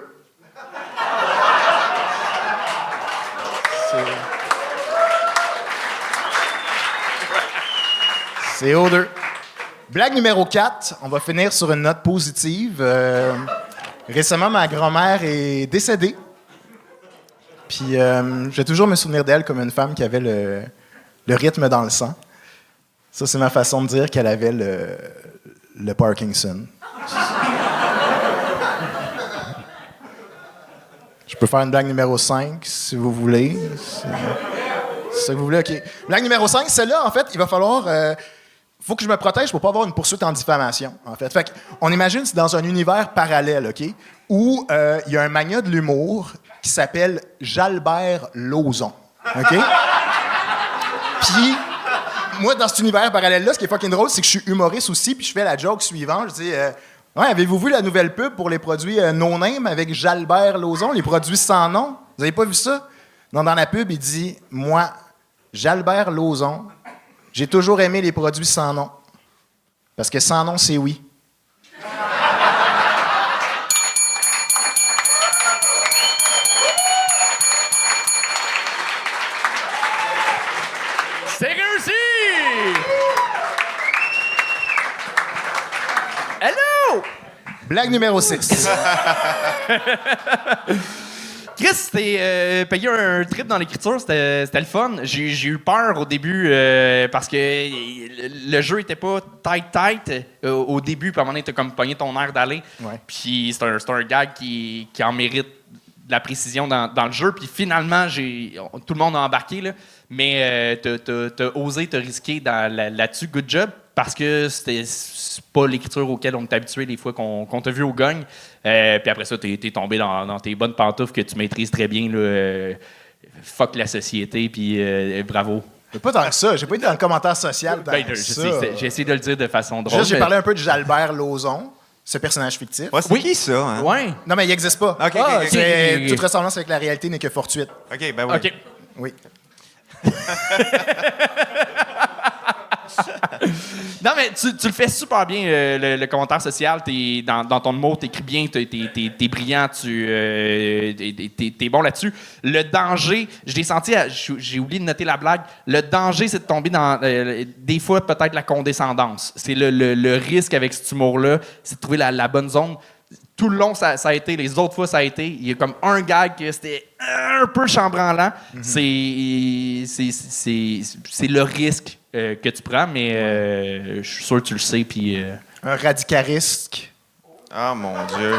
CO2. Blague numéro 4. On va finir sur une note positive. Récemment, ma grand-mère est décédée. Puis, je vais toujours me souvenir d'elle comme une femme qui avait le rythme dans le sang. Ça, c'est ma façon de dire qu'elle avait le Parkinson. Je peux faire une blague numéro 5, si vous voulez. C'est ça que vous voulez? OK. Blague numéro 5, celle-là, en fait, il va falloir... faut que je me protège pour pas avoir une poursuite en diffamation, en fait. Fait qu'on imagine c'est dans un univers parallèle, OK, où il y a un magnat de l'humour qui s'appelle Jalbert Lauzon, OK? Puis, moi, dans cet univers parallèle-là, ce qui est fucking drôle, c'est que je suis humoriste aussi, puis je fais la joke suivante. Je dis, ouais, avez-vous vu la nouvelle pub pour les produits No Name avec Jalbert Lauzon, les produits sans nom? Vous avez pas vu ça? Non, dans la pub, il dit, moi, Jalbert Lauzon, j'ai toujours aimé les produits sans nom. Parce que sans nom, c'est oui. C'est réussi! Hello! Blague numéro 6. Chris, c'était payé un trip dans l'écriture, c'était le fun. J'ai eu peur au début parce que le jeu était pas tight au début, puis à un moment donné, t'as comme pogné ton air d'aller. Ouais. Puis c'est un gag qui en mérite de la précision dans le jeu. Puis finalement, tout le monde a embarqué, là, mais t'as osé te risquer là-dessus. Good job, parce que c'est pas l'écriture auquel on est habitué les fois qu'on t'a vu au Gogne. Puis après ça, t'es tombé dans tes bonnes pantoufles que tu maîtrises très bien. Là, fuck la société, puis bravo. Mais pas tant que ça. J'ai pas été dans le commentaire social. J'ai essayé de le dire de façon drôle. J'ai parlé un peu de Jalbert Lauzon, ce personnage fictif. Ouais, c'est qui ça? Hein? Ouais. Non, mais il n'existe pas. OK. Toute ressemblance avec la réalité n'est que fortuite. OK, ben oui. OK. Oui. Non, mais tu le fais super bien, le commentaire social. Dans ton mot, t'écris bien, t'es brillant, t'es bon là-dessus. Le danger, je l'ai senti, j'ai oublié de noter la blague, le danger, c'est de tomber dans, des fois, peut-être la condescendance. C'est le risque avec cet humour-là, c'est de trouver la bonne zone. Tout le long, ça a été. Les autres fois, ça a été. Il y a comme un gag que c'était un peu chambranlant. Mm-hmm. C'est le risque que tu prends, mais je suis sûr que tu le sais. Puis, un radicarisque. Ah, mon Dieu.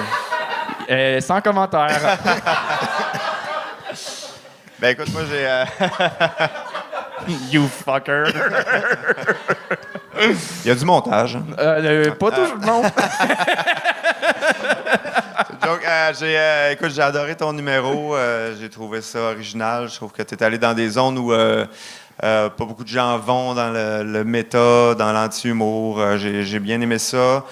Sans commentaire. Ben écoute, moi, j'ai... You fucker. Il y a du montage. Pas toujours, non. Donc, Écoute, j'ai adoré ton numéro. J'ai trouvé ça original. Je trouve que tu es allé dans des zones où pas beaucoup de gens vont dans le méta, dans l'anti-humour. J'ai bien aimé ça.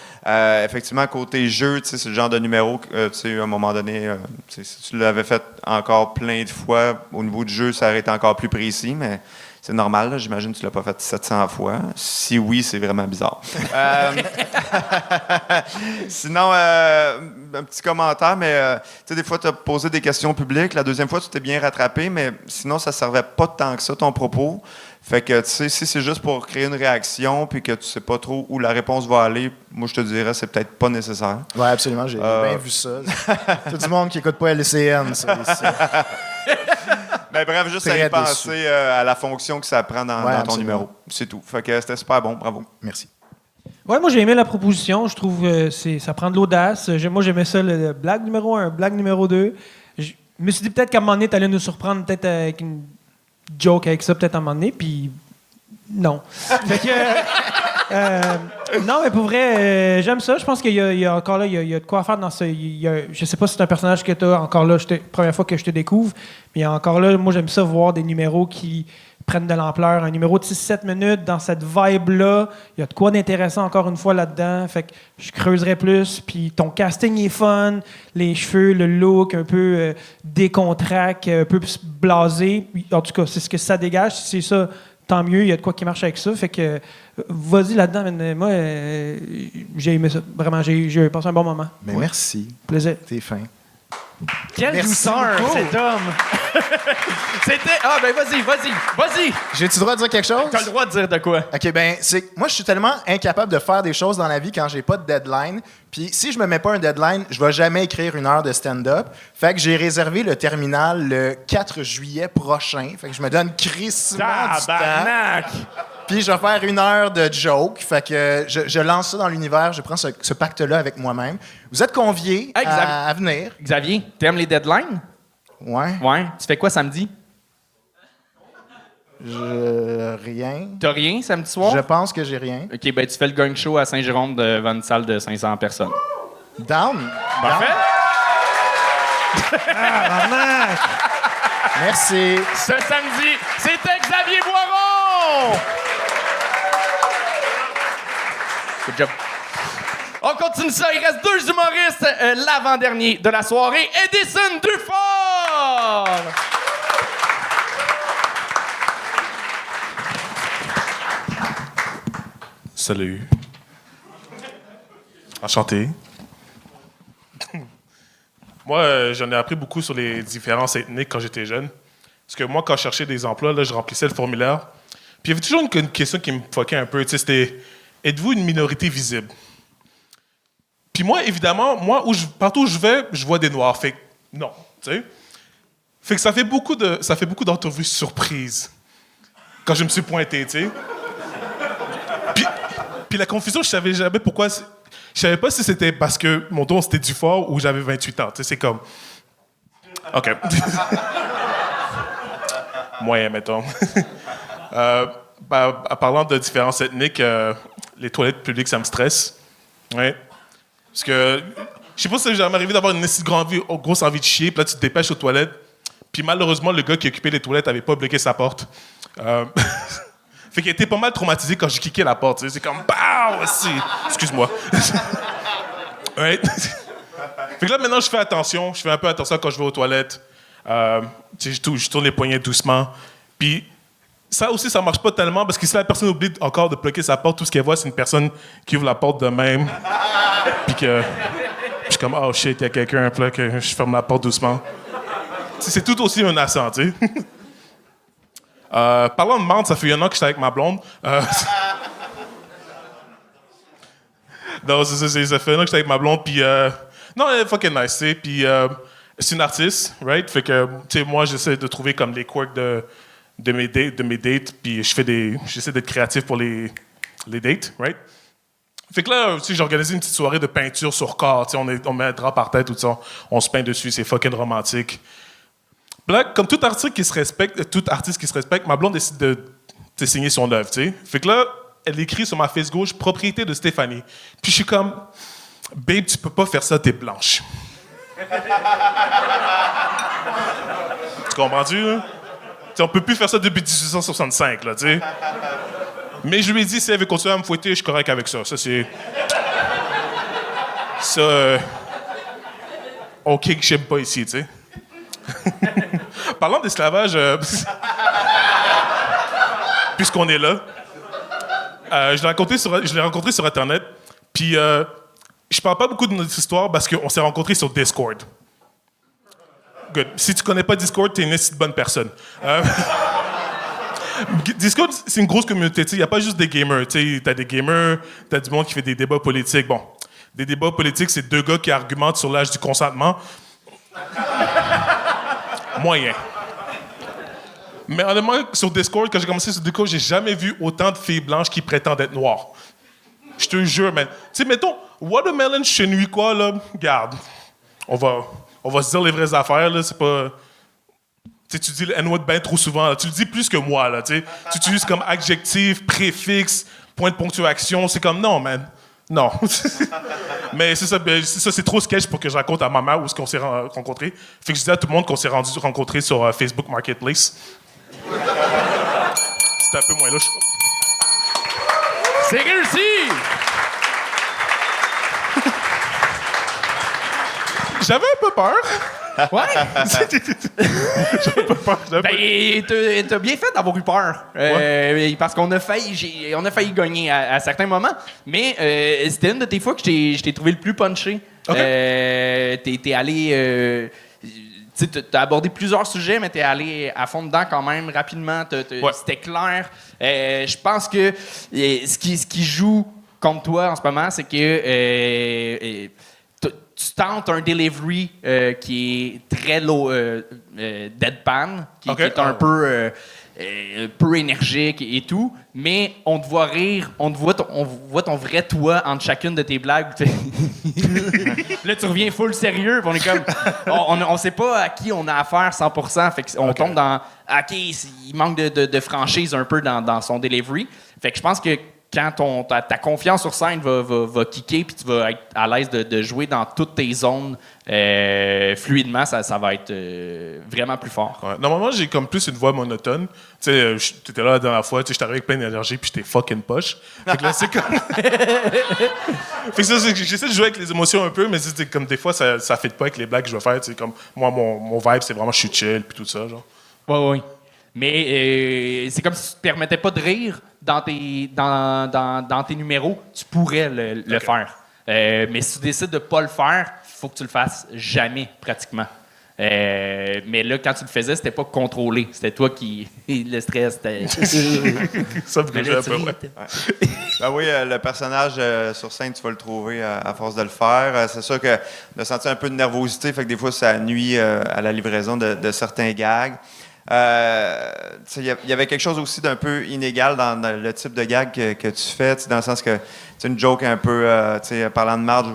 Effectivement, côté jeu, c'est le genre de numéro que, à un moment donné, si tu l'avais fait encore plein de fois, au niveau du jeu, ça aurait été encore plus précis, mais c'est normal. Là. J'imagine que tu l'as pas fait 700 fois. Si oui, c'est vraiment bizarre. Sinon, un petit commentaire, mais tu sais, des fois, tu as posé des questions publiques. La deuxième fois, tu t'es bien rattrapé, mais sinon, ça servait pas tant que ça, ton propos. Fait que, tu sais, si c'est juste pour créer une réaction puis que tu sais pas trop où la réponse va aller, moi, je te dirais, c'est peut-être pas nécessaire. Oui, absolument. J'ai bien vu ça. Tout le monde qui écoute pas LCN, ça. Ben, bref, juste à y penser à la fonction que ça prend dans ton numéro. C'est tout. Fait que c'était super bon. Bravo. Merci. Ouais, moi, j'ai aimé la proposition. Je trouve que ça prend de l'audace. Moi, j'aimais ça, le blague numéro 1, blague numéro 2. Je me suis dit peut-être qu'à un moment donné, tu allais nous surprendre peut-être avec une joke avec ça, peut-être à un moment donné, puis non. Fait que, non, mais pour vrai, j'aime ça. Je pense qu'il y a encore là, il y a de quoi faire dans ce... je sais pas si c'est un personnage que tu as encore là, première fois que je te découvre, mais encore là, moi, j'aime ça voir des numéros qui prennent de l'ampleur. Un numéro de 6-7 minutes, dans cette vibe-là, il y a de quoi d'intéressant encore une fois là-dedans. Fait que je creuserai plus. Puis ton casting est fun, les cheveux, le look un peu décontracté, un peu blasé. En tout cas, c'est ce que ça dégage. Si c'est ça, tant mieux. Il y a de quoi qui marche avec ça. Fait que vas-y là-dedans. Mais moi, j'ai aimé ça. Vraiment, j'ai passé un bon moment. Mais merci. Plaisir. T'es fin. Quelle douceur, cet homme! C'était... Ah, ben vas-y! J'ai-tu le droit de dire quelque chose? T'as le droit de dire de quoi? OK, ben, moi, je suis tellement incapable de faire des choses dans la vie quand j'ai pas de deadline. Puis si je me mets pas un deadline, je vais jamais écrire 1 heure de stand-up. Fait que j'ai réservé le terminal le 4 juillet prochain. Fait que je me donne crissement du temps. Puis je vais faire 1 heure de joke. Fait que je lance ça dans l'univers. Je prends ce pacte-là avec moi-même. Vous êtes conviés à venir. Xavier, t'aimes les deadlines? Ouais. Ouais. Tu fais quoi samedi? Rien. T'as rien samedi soir? Je pense que j'ai rien. OK, ben tu fais le gang show à Saint-Jérôme devant une salle de 500 personnes. Down. Parfait. Merci. Ce samedi, c'était Xavier Boiron! Good job. On continue ça. Il reste 2 humoristes. L'avant-dernier de la soirée, Edison Dufort! Salut. Enchanté. Moi, j'en ai appris beaucoup sur les différences ethniques quand j'étais jeune. Parce que moi, quand je cherchais des emplois, là, je remplissais le formulaire. Puis il y avait toujours une question qui me foquait un peu. C'était, êtes-vous une minorité visible? Puis moi, évidemment, partout où je vais, je vois des Noirs. Fait que non, tu sais. Fait que ça fait beaucoup d'entrevues surprises quand je me suis pointé, tu sais. Puis la confusion, je savais jamais pourquoi. Je savais pas si c'était parce que mon don c'était Dufort ou j'avais 28 ans. Tu sais, c'est comme. OK. Moyen, mettons. En parlant de différences ethniques, les toilettes publiques, ça me stresse. Ouais. Parce que. Je sais pas si c'est jamais arrivé d'avoir une grosse envie de chier, puis là, tu te dépêches aux toilettes. Puis malheureusement, le gars qui occupait les toilettes avait pas bloqué sa porte. Fait qu'il était pas mal traumatisé quand j'ai kické la porte. C'est comme, BAM! Aussi. Excuse-moi. Ouais. Fait que là, maintenant, je fais attention. Je fais un peu attention quand je vais aux toilettes. Je tourne les poignets doucement. Puis ça aussi, ça marche pas tellement parce que si la personne oublie encore de bloquer sa porte, tout ce qu'elle voit, c'est une personne qui ouvre la porte de même. Puis que je suis comme, oh shit, il y a quelqu'un. Puis là, que je ferme la porte doucement. C'est tout aussi menaçant, tu sais. Parlant de marde, ça fait 1 an que j'étais avec ma blonde. Non, ça fait 1 an que j'étais avec ma blonde, puis... non, elle est fucking nice, tu sais, puis c'est une artiste, right? Fait que, tu sais, moi, j'essaie de trouver comme les quirks de mes dates, puis j'essaie d'être créatif pour les dates, right? Fait que là, tu sais, j'ai organisé une petite soirée de peinture sur corps, tu sais, on met un drap par tête, tout ça, on se peint dessus, c'est fucking romantique. Là, comme tout artiste qui se respecte, ma blonde décide de signer son œuvre, tu sais. Fait que là, elle écrit sur ma fesse gauche « Propriété de Stéphanie ». Puis je suis comme « Babe, tu peux pas faire ça, t'es blanche. » Tu comprends-tu, là? T'sais, on peut plus faire ça depuis 1865, là, tu sais. Mais je lui ai dit, si elle veut continuer à me fouetter, je suis correct avec ça. Ça, c'est... Ça... OK que j'aime pas ici, tu sais. Parlant d'esclavage... puisqu'on est là, je l'ai rencontré sur Internet, puis je parle pas beaucoup de notre histoire parce qu'on s'est rencontrés sur Discord. Good. Si tu connais pas Discord, t'es une bonne personne. Discord, c'est une grosse communauté. Il n'y a pas juste des gamers. Tu as des gamers, tu as du monde qui fait des débats politiques. Bon, des débats politiques, c'est deux gars qui argumentent sur l'âge du consentement. Moyen. Mais honnêtement, sur Discord, quand j'ai commencé sur Discord, j'ai jamais vu autant de filles blanches qui prétendent être noires. Je te jure, man. Tu sais, mettons, Watermelon chenille quoi, là, garde. On va se dire les vraies affaires, là, c'est pas... Tu sais, tu dis le N-word bien trop souvent, là. Tu le dis plus que moi, là, tu sais. Tu utilises comme adjectif, préfixe, point de ponctuation, c'est comme, non, man, non. Mais c'est ça, c'est trop sketch pour que je raconte à ma mère où est-ce qu'on s'est rencontrés. Fait que je dis à tout le monde qu'on s'est rencontrés sur Facebook Marketplace. C'était un peu moins louche. C'est réussi! J'avais un peu peur. Ouais? J'avais pas peur. Ben, t'as bien fait d'avoir eu peur. Parce qu'on a failli gagner à certains moments. Mais c'était une de tes fois que je t'ai trouvé le plus punché. Okay. T'es allé... t'as abordé plusieurs sujets, mais t'es allé à fond dedans quand même, rapidement. C'était clair. Je pense que ce qui joue contre toi en ce moment, c'est que... tu tentes un delivery qui est très low, deadpan, qui est un peu énergique et tout, mais on te voit rire, on voit ton vrai toi entre chacune de tes blagues. Là, tu reviens full sérieux, puis on est comme... On sait pas à qui on a affaire 100%, fait qu'on tombe dans... OK, il manque de franchise un peu dans son delivery. Fait que je pense que quand ta confiance sur scène va kicker, puis tu vas être à l'aise de jouer dans toutes tes zones fluidement, ça va être vraiment plus fort. Ouais. Normalement, j'ai comme plus une voix monotone. Tu sais, t'étais là la dernière fois, j'étais arrivé avec plein d'énergie, puis j'étais fucking poche. Fait que là, c'est comme... fait que ça, j'essaie de jouer avec les émotions un peu, mais c'est comme des fois, ça fit pas avec les blagues que je veux faire. Tu sais, comme moi, mon vibe, c'est vraiment je suis chill, puis tout ça, genre. Oui. Mais c'est comme si tu te permettais pas de rire dans tes numéros, tu pourrais le faire. Mais si tu décides de pas le faire, il faut que tu le fasses jamais, pratiquement. Mais là, quand tu le faisais, c'était pas contrôlé. C'était toi qui... le stress, c'était... Ça me bougeait un peu, ouais. Ben oui, le personnage sur scène, tu vas le trouver à force de le faire. C'est sûr que de sentir un peu de nervosité, fait que des fois, ça nuit à la livraison de certains gags. Il y avait quelque chose aussi d'un peu inégal dans le type de gag que tu fais, dans le sens que c'est une joke un peu, parlant de Marge,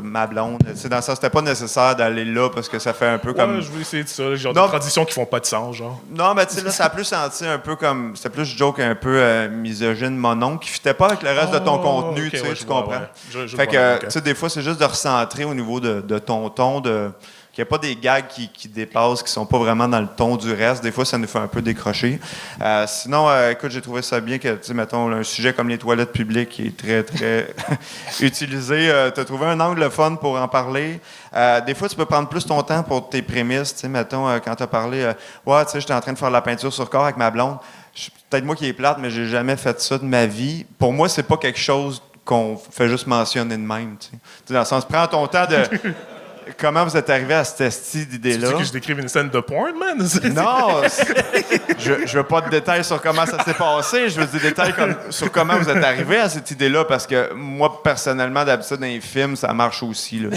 ma blonde, dans le sens c'était pas nécessaire d'aller là parce que ça fait un peu comme... Ouais, je voulais essayer de ça, genre des traditions qui font pas de sens, genre. Non, mais tu sais, là, ça a plus senti un peu comme... C'était plus joke un peu misogyne, monon, qui fitait pas avec le reste de ton contenu, okay, tu comprends? Ouais. Fait que, tu sais, des fois, c'est juste de recentrer au niveau de ton ton, qu'il n'y a pas des gags qui dépassent, qui sont pas vraiment dans le ton du reste. Des fois, ça nous fait un peu décrocher. Sinon, écoute, j'ai trouvé ça bien que, tu sais, mettons, un sujet comme les toilettes publiques qui est très, très utilisé. Tu as trouvé un angle fun pour en parler. Des fois, tu peux prendre plus ton temps pour tes prémices. Tu sais, mettons, quand tu as parlé, ouais, tu sais, j'étais en train de faire de la peinture sur corps avec ma blonde. Peut-être moi qui est plate, mais j'ai jamais fait ça de ma vie. Pour moi, c'est pas quelque chose qu'on fait juste mentionner de même. Tu sais, dans le sens, prends ton temps de... Comment vous êtes arrivé à cette esti d'idée-là? Tu veux que je décrive une scène de porn, man? Non! Je veux pas de détails sur comment ça s'est passé. Je veux des détails sur comment vous êtes arrivé à cette idée-là, parce que moi, personnellement, d'habitude, dans les films, ça marche aussi. Là,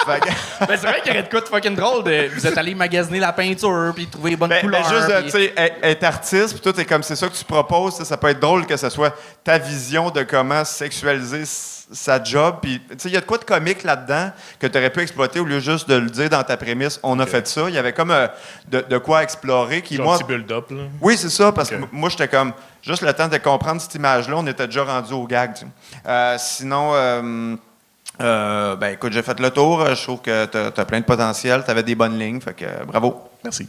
Ben, c'est vrai qu'il y aurait de quoi de fucking drôle. Vous êtes allé magasiner la peinture, puis trouver les bonnes couleurs. Juste, tu sais, être artiste, puis toi, t'es comme, c'est ça que tu proposes, ça peut être drôle que ce soit ta vision de comment sexualiser sa job. Puis, tu sais, il y a de quoi de comique là-dedans que tu aurais pu exploiter au lieu juste de le dire dans ta prémisse. On a fait ça. Il y avait comme de quoi explorer. Qui, genre moi, un petit build-up, là. Oui, c'est ça, parce que moi, j'étais comme, juste le temps de comprendre cette image-là, on était déjà rendu au gag. Tu sais. Sinon, Ben écoute, j'ai fait le tour. Je trouve que t'as plein de potentiel. T'avais des bonnes lignes. Fait que bravo. Merci.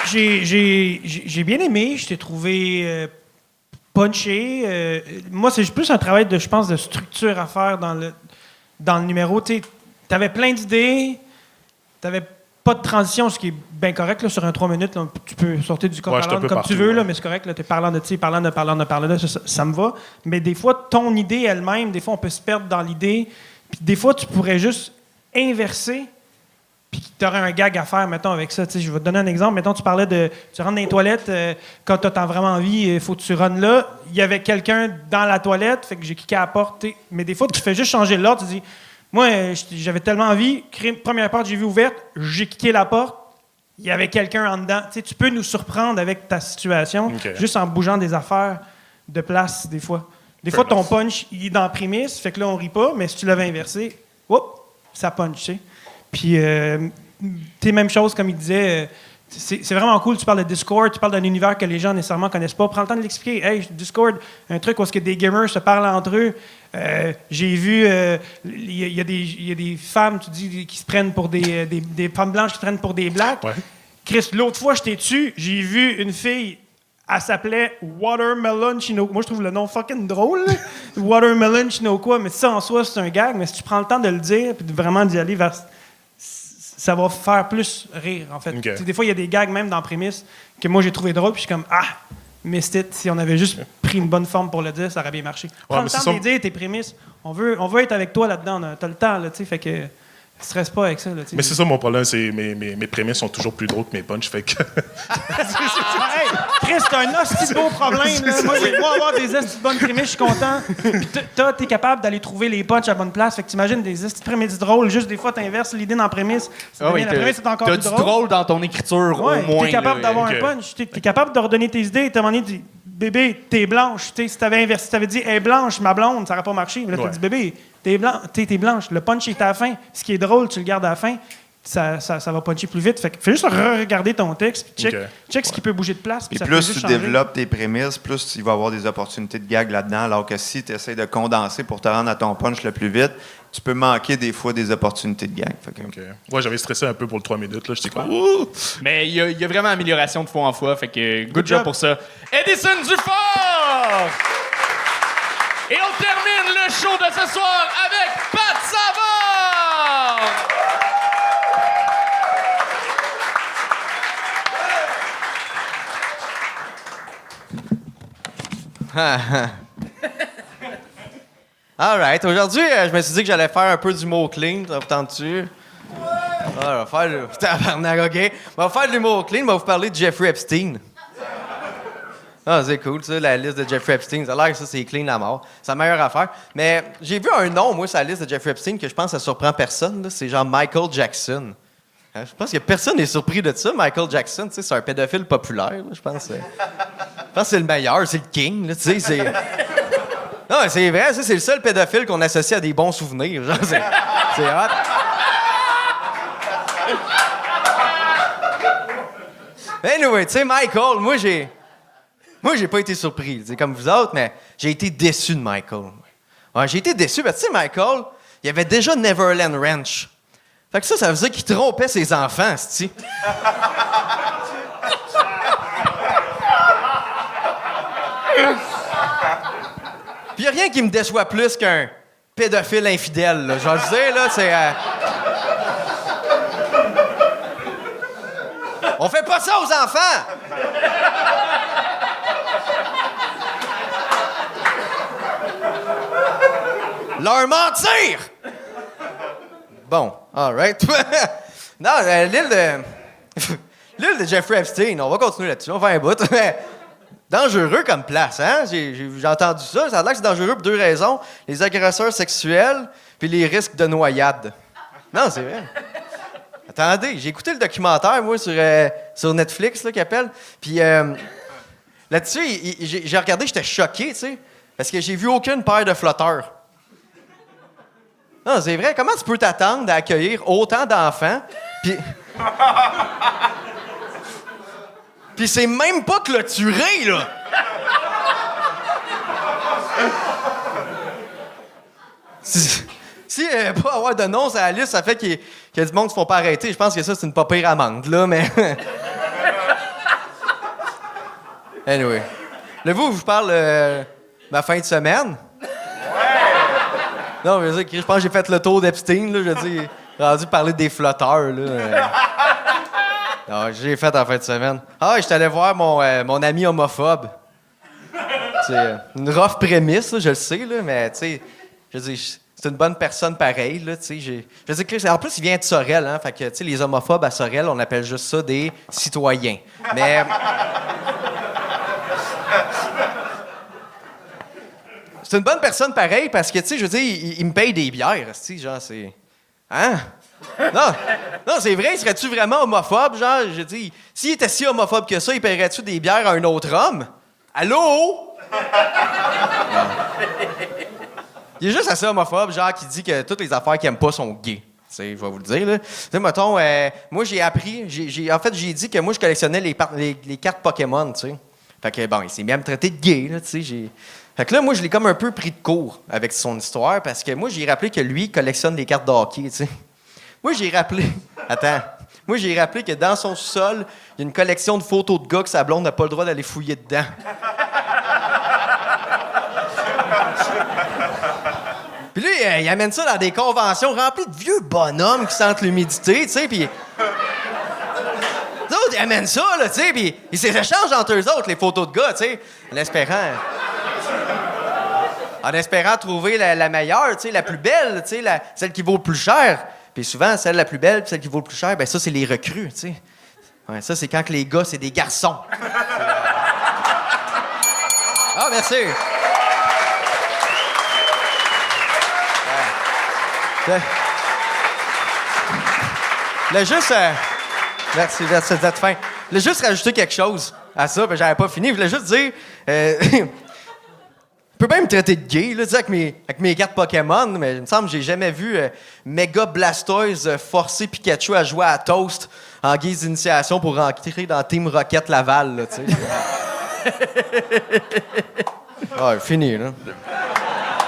J'ai bien aimé. Je t'ai trouvé punché. Moi, c'est plus un travail je pense, de structure à faire dans le numéro. Tu avais plein d'idées. T'avais pas de transition, ce qui est bien correct. Là, sur un 3 minutes, là, tu peux sortir du corps comme partout, tu veux, là, mais c'est correct. Là, t'es parlant de ça me va. Mais des fois, ton idée elle-même, des fois, on peut se perdre dans l'idée. Puis des fois, tu pourrais juste inverser, puis tu aurais un gag à faire, mettons, avec ça. Je vais te donner un exemple. Mettons, tu parlais tu rentres dans les toilettes, quand tu as vraiment envie, il faut que tu rennes là. Il y avait quelqu'un dans la toilette, fait que j'ai cliqué à la porte. Mais des fois, tu fais juste changer l'ordre. Tu dis, moi, j'avais tellement envie, première porte, j'ai vu ouverte, j'ai cliqué la porte, il y avait quelqu'un en dedans. Tu peux nous surprendre avec ta situation, juste en bougeant des affaires de place, des fois. Des fois, ton punch, il est dans la prémisse, fait que là, on rit pas, mais si tu l'avais inversé, ça punch, tu sais. Puis, même chose, comme il disait, c'est vraiment cool. Tu parles de Discord, tu parles d'un univers que les gens nécessairement connaissent pas. Prends le temps de l'expliquer. Hey, Discord, un truc où des gamers se parlent entre eux. J'ai vu, il y a des femmes, tu dis, qui se prennent pour des femmes blanches qui se prennent pour des blacks. Ouais. Chris, l'autre fois, j'étais dessus, j'ai vu une fille, elle s'appelait Watermelon Chinook. Moi, je trouve le nom fucking drôle. Là. Watermelon Chinook, mais ça, en soi, c'est un gag. Mais si tu prends le temps de le dire et de vraiment d'y aller vers... Ça va faire plus rire, en fait. Okay. Des fois, il y a des gags, même dans la prémisse, que moi, j'ai trouvé drôle, puis je suis comme, missed it. Si on avait juste pris une bonne forme pour le dire, ça aurait bien marché. Prends le temps de dire tes prémisses. On veut être avec toi là-dedans. T'as le temps, là, tu sais, fait que... Stresse pas avec ça. Là, mais c'est ça mon problème, c'est mes prémices sont toujours plus drôles que mes punchs. Fait que... Hey, Chris, t'as un hostie beau problème. Là. Moi, j'ai beau avoir des hosties de bonnes prémices, je suis content. Puis t'es capable d'aller trouver les punchs à bonne place. Fait que t'imagines des hosties de prémices drôles. Juste des fois, t'inverses l'idée dans la prémisse. La prémisse est encore plus drôle. T'as du drôle dans ton écriture, au moins. T'es capable d'avoir un punch. T'es capable de redonner tes idées. T'as demandé, dit, bébé, t'es blanche. Si t'avais inversé, t'avais dit, hey, blanche, ma blonde, ça n'aurait pas marché. Mais là, t'as dit, bébé, t'es blanche. Le punch est à la fin. Ce qui est drôle, tu le gardes à la fin. Ça va puncher plus vite. Fait que fais juste regarder ton texte, puis check ce qui peut bouger de place. Puis plus tu développes tes prémices, plus il va y avoir des opportunités de gag là-dedans. Alors que si tu essaies de condenser pour te rendre à ton punch le plus vite, tu peux manquer des fois des opportunités de gag. Fait que... Ouais, j'avais stressé un peu pour le 3 minutes. Là. J'étais quoi? Mais il y a vraiment amélioration de fois en fois. Fait que good job pour ça. Edison Dufort! Et on termine le show de ce soir avec Pat Savard! All right. Aujourd'hui, je me suis dit que j'allais faire un peu d'humour clean. Ça vous tente-tu? On va faire le... Tabarnak, OK. On va faire de l'humour clean. On va vous parler de Jeffrey Epstein. Ah, c'est cool, ça, la liste de Jeffrey Epstein. Ça a l'air que ça, c'est clean à mort. C'est la meilleure affaire. Mais j'ai vu un nom, moi, sur la liste de Jeffrey Epstein que je pense que ça surprend personne. Là. C'est genre Michael Jackson. Hein? Je pense que personne n'est surpris de ça. Michael Jackson, tu sais, c'est un pédophile populaire, là, je pense. Je pense que c'est le meilleur, c'est le king, là, tu sais, c'est... Non, c'est vrai, ça, c'est le seul pédophile qu'on associe à des bons souvenirs. Genre, c'est hot. Anyway, tu sais, Michael, moi, j'ai pas été surpris, comme vous autres, mais j'ai été déçu de Michael. Ouais, j'ai été déçu, parce que, tu sais, Michael, il y avait déjà Neverland Ranch. Fait que ça veut dire qu'il trompait ses enfants, c'ti. Puis y a rien qui me déçoit plus qu'un pédophile infidèle, là. Je vais le dire, là, c'est... On fait pas ça aux enfants! Leur mentir! Bon, all right. Non, l'île de Jeffrey Epstein, on va continuer là-dessus, on va faire un bout. Dangereux comme place, hein? J'ai entendu ça. Ça a l'air que c'est dangereux pour deux raisons. Les agresseurs sexuels puis les risques de noyade. Non, c'est vrai. Attendez, j'ai écouté le documentaire, moi, sur Netflix, là, qu'il appelle. Puis là-dessus, j'ai regardé, j'étais choqué, tu sais, parce que j'ai vu aucune paire de flotteurs. Non, c'est vrai. Comment tu peux t'attendre à accueillir autant d'enfants, puis c'est même pas clôturé, là! Si pas avoir de nom sur la liste, ça fait qu'il y a du monde qui ne font pas arrêter. Je pense que ça, c'est une pas pire amende, là, mais... Anyway. Là, vous, je vous parle ma fin de semaine. Non, mais je pense que j'ai fait le tour d'Epstein, là. Je veux dire, rendu parler des flotteurs, là. Non, j'ai fait en fin de semaine. Ah, je suis allé voir mon ami homophobe. C'est une rough prémisse, là, je le sais, là, mais, tu sais, je veux dire, c'est une bonne personne pareille, là, tu sais. Je veux dire, en plus, il vient de Sorel, hein, fait que, tu sais, les homophobes à Sorel, on appelle juste ça des citoyens. Mais... c'est une bonne personne pareille parce que, tu sais, je veux dire, il me paye des bières, tu sais, genre, c'est... Hein? Non, c'est vrai, serais-tu vraiment homophobe, genre, je dis, s'il était si homophobe que ça, il paierait-tu des bières à un autre homme? Allô? Il est juste assez homophobe, genre, qui dit que toutes les affaires qu'il aime pas sont gays. Tu sais, je vais vous le dire, là. Tu sais, mettons, moi, j'ai appris... En fait, j'ai dit que moi, je collectionnais les cartes Pokémon, tu sais. Fait que, bon, il s'est même traité de gay, là, tu sais, Fait que là, moi, je l'ai comme un peu pris de court avec son histoire, parce que moi, j'ai rappelé que lui, il collectionne des cartes de hockey, tu sais. Moi, j'ai rappelé... Attends. Moi, j'ai rappelé que dans son sous-sol, il y a une collection de photos de gars que sa blonde n'a pas le droit d'aller fouiller dedans. Puis là, il amène ça dans des conventions remplies de vieux bonhommes qui sentent l'humidité, tu sais, puis... Les autres, ils amènent ça, là, tu sais, puis ils s'échangent entre eux autres, les photos de gars, tu sais, en espérant trouver la meilleure, tu sais, la plus belle, tu sais, celle qui vaut le plus cher. Puis souvent, celle la plus belle, puis celle qui vaut le plus cher, ben ça, c'est les recrues, tu sais. Ouais, ça, c'est quand que les gars, c'est des garçons. Ah, merci. Là, juste... Merci d'être fin. Je voulais juste rajouter quelque chose à ça, ben j'avais pas fini. Je voulais juste dire... Je peux même me traiter de gay, là, avec mes cartes Pokémon, mais il me semble que j'ai jamais vu Mega Blastoise forcer Pikachu à jouer à Toast en guise d'initiation pour rentrer dans Team Rocket Laval, là, tu sais. Ouais, fini, là.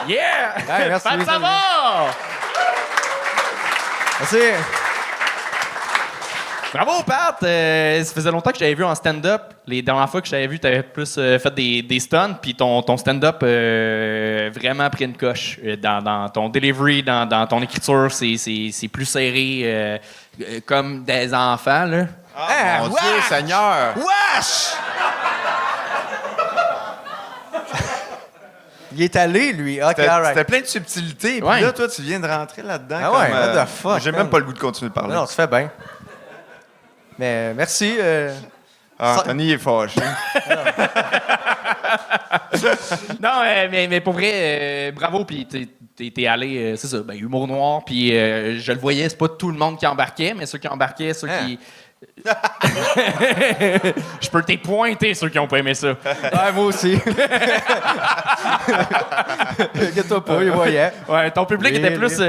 Yeah! Hey, merci. Pat Savard! Merci. Bravo, Pat! Ça faisait longtemps que je t'avais vu en stand-up. Les dernières fois que je t'avais vu, tu avais plus fait des stunts, puis ton stand-up vraiment pris une coche. Dans ton delivery, dans ton écriture, c'est plus serré, comme des enfants, là. Ah, mon Dieu, Seigneur! Wesh! Il est allé, lui. OK, C'était plein de subtilités, puis Ouais. là, toi, tu viens de rentrer là-dedans. Ah ouais, what the fuck, J'ai même pas le goût de continuer de parler. Non, tu fais bien. Mais merci. Anthony est fâché. Non, mais pour vrai, bravo, puis t'es allé, c'est ça, ben, humour noir, puis je le voyais, c'est pas tout le monde qui embarquait, mais ceux qui embarquaient, ceux qui... Je peux t'y pointer, ceux qui ont pas aimé ça. Ouais, moi aussi. Inquiète-toi pas, il voyait. Ouais, ton public était plus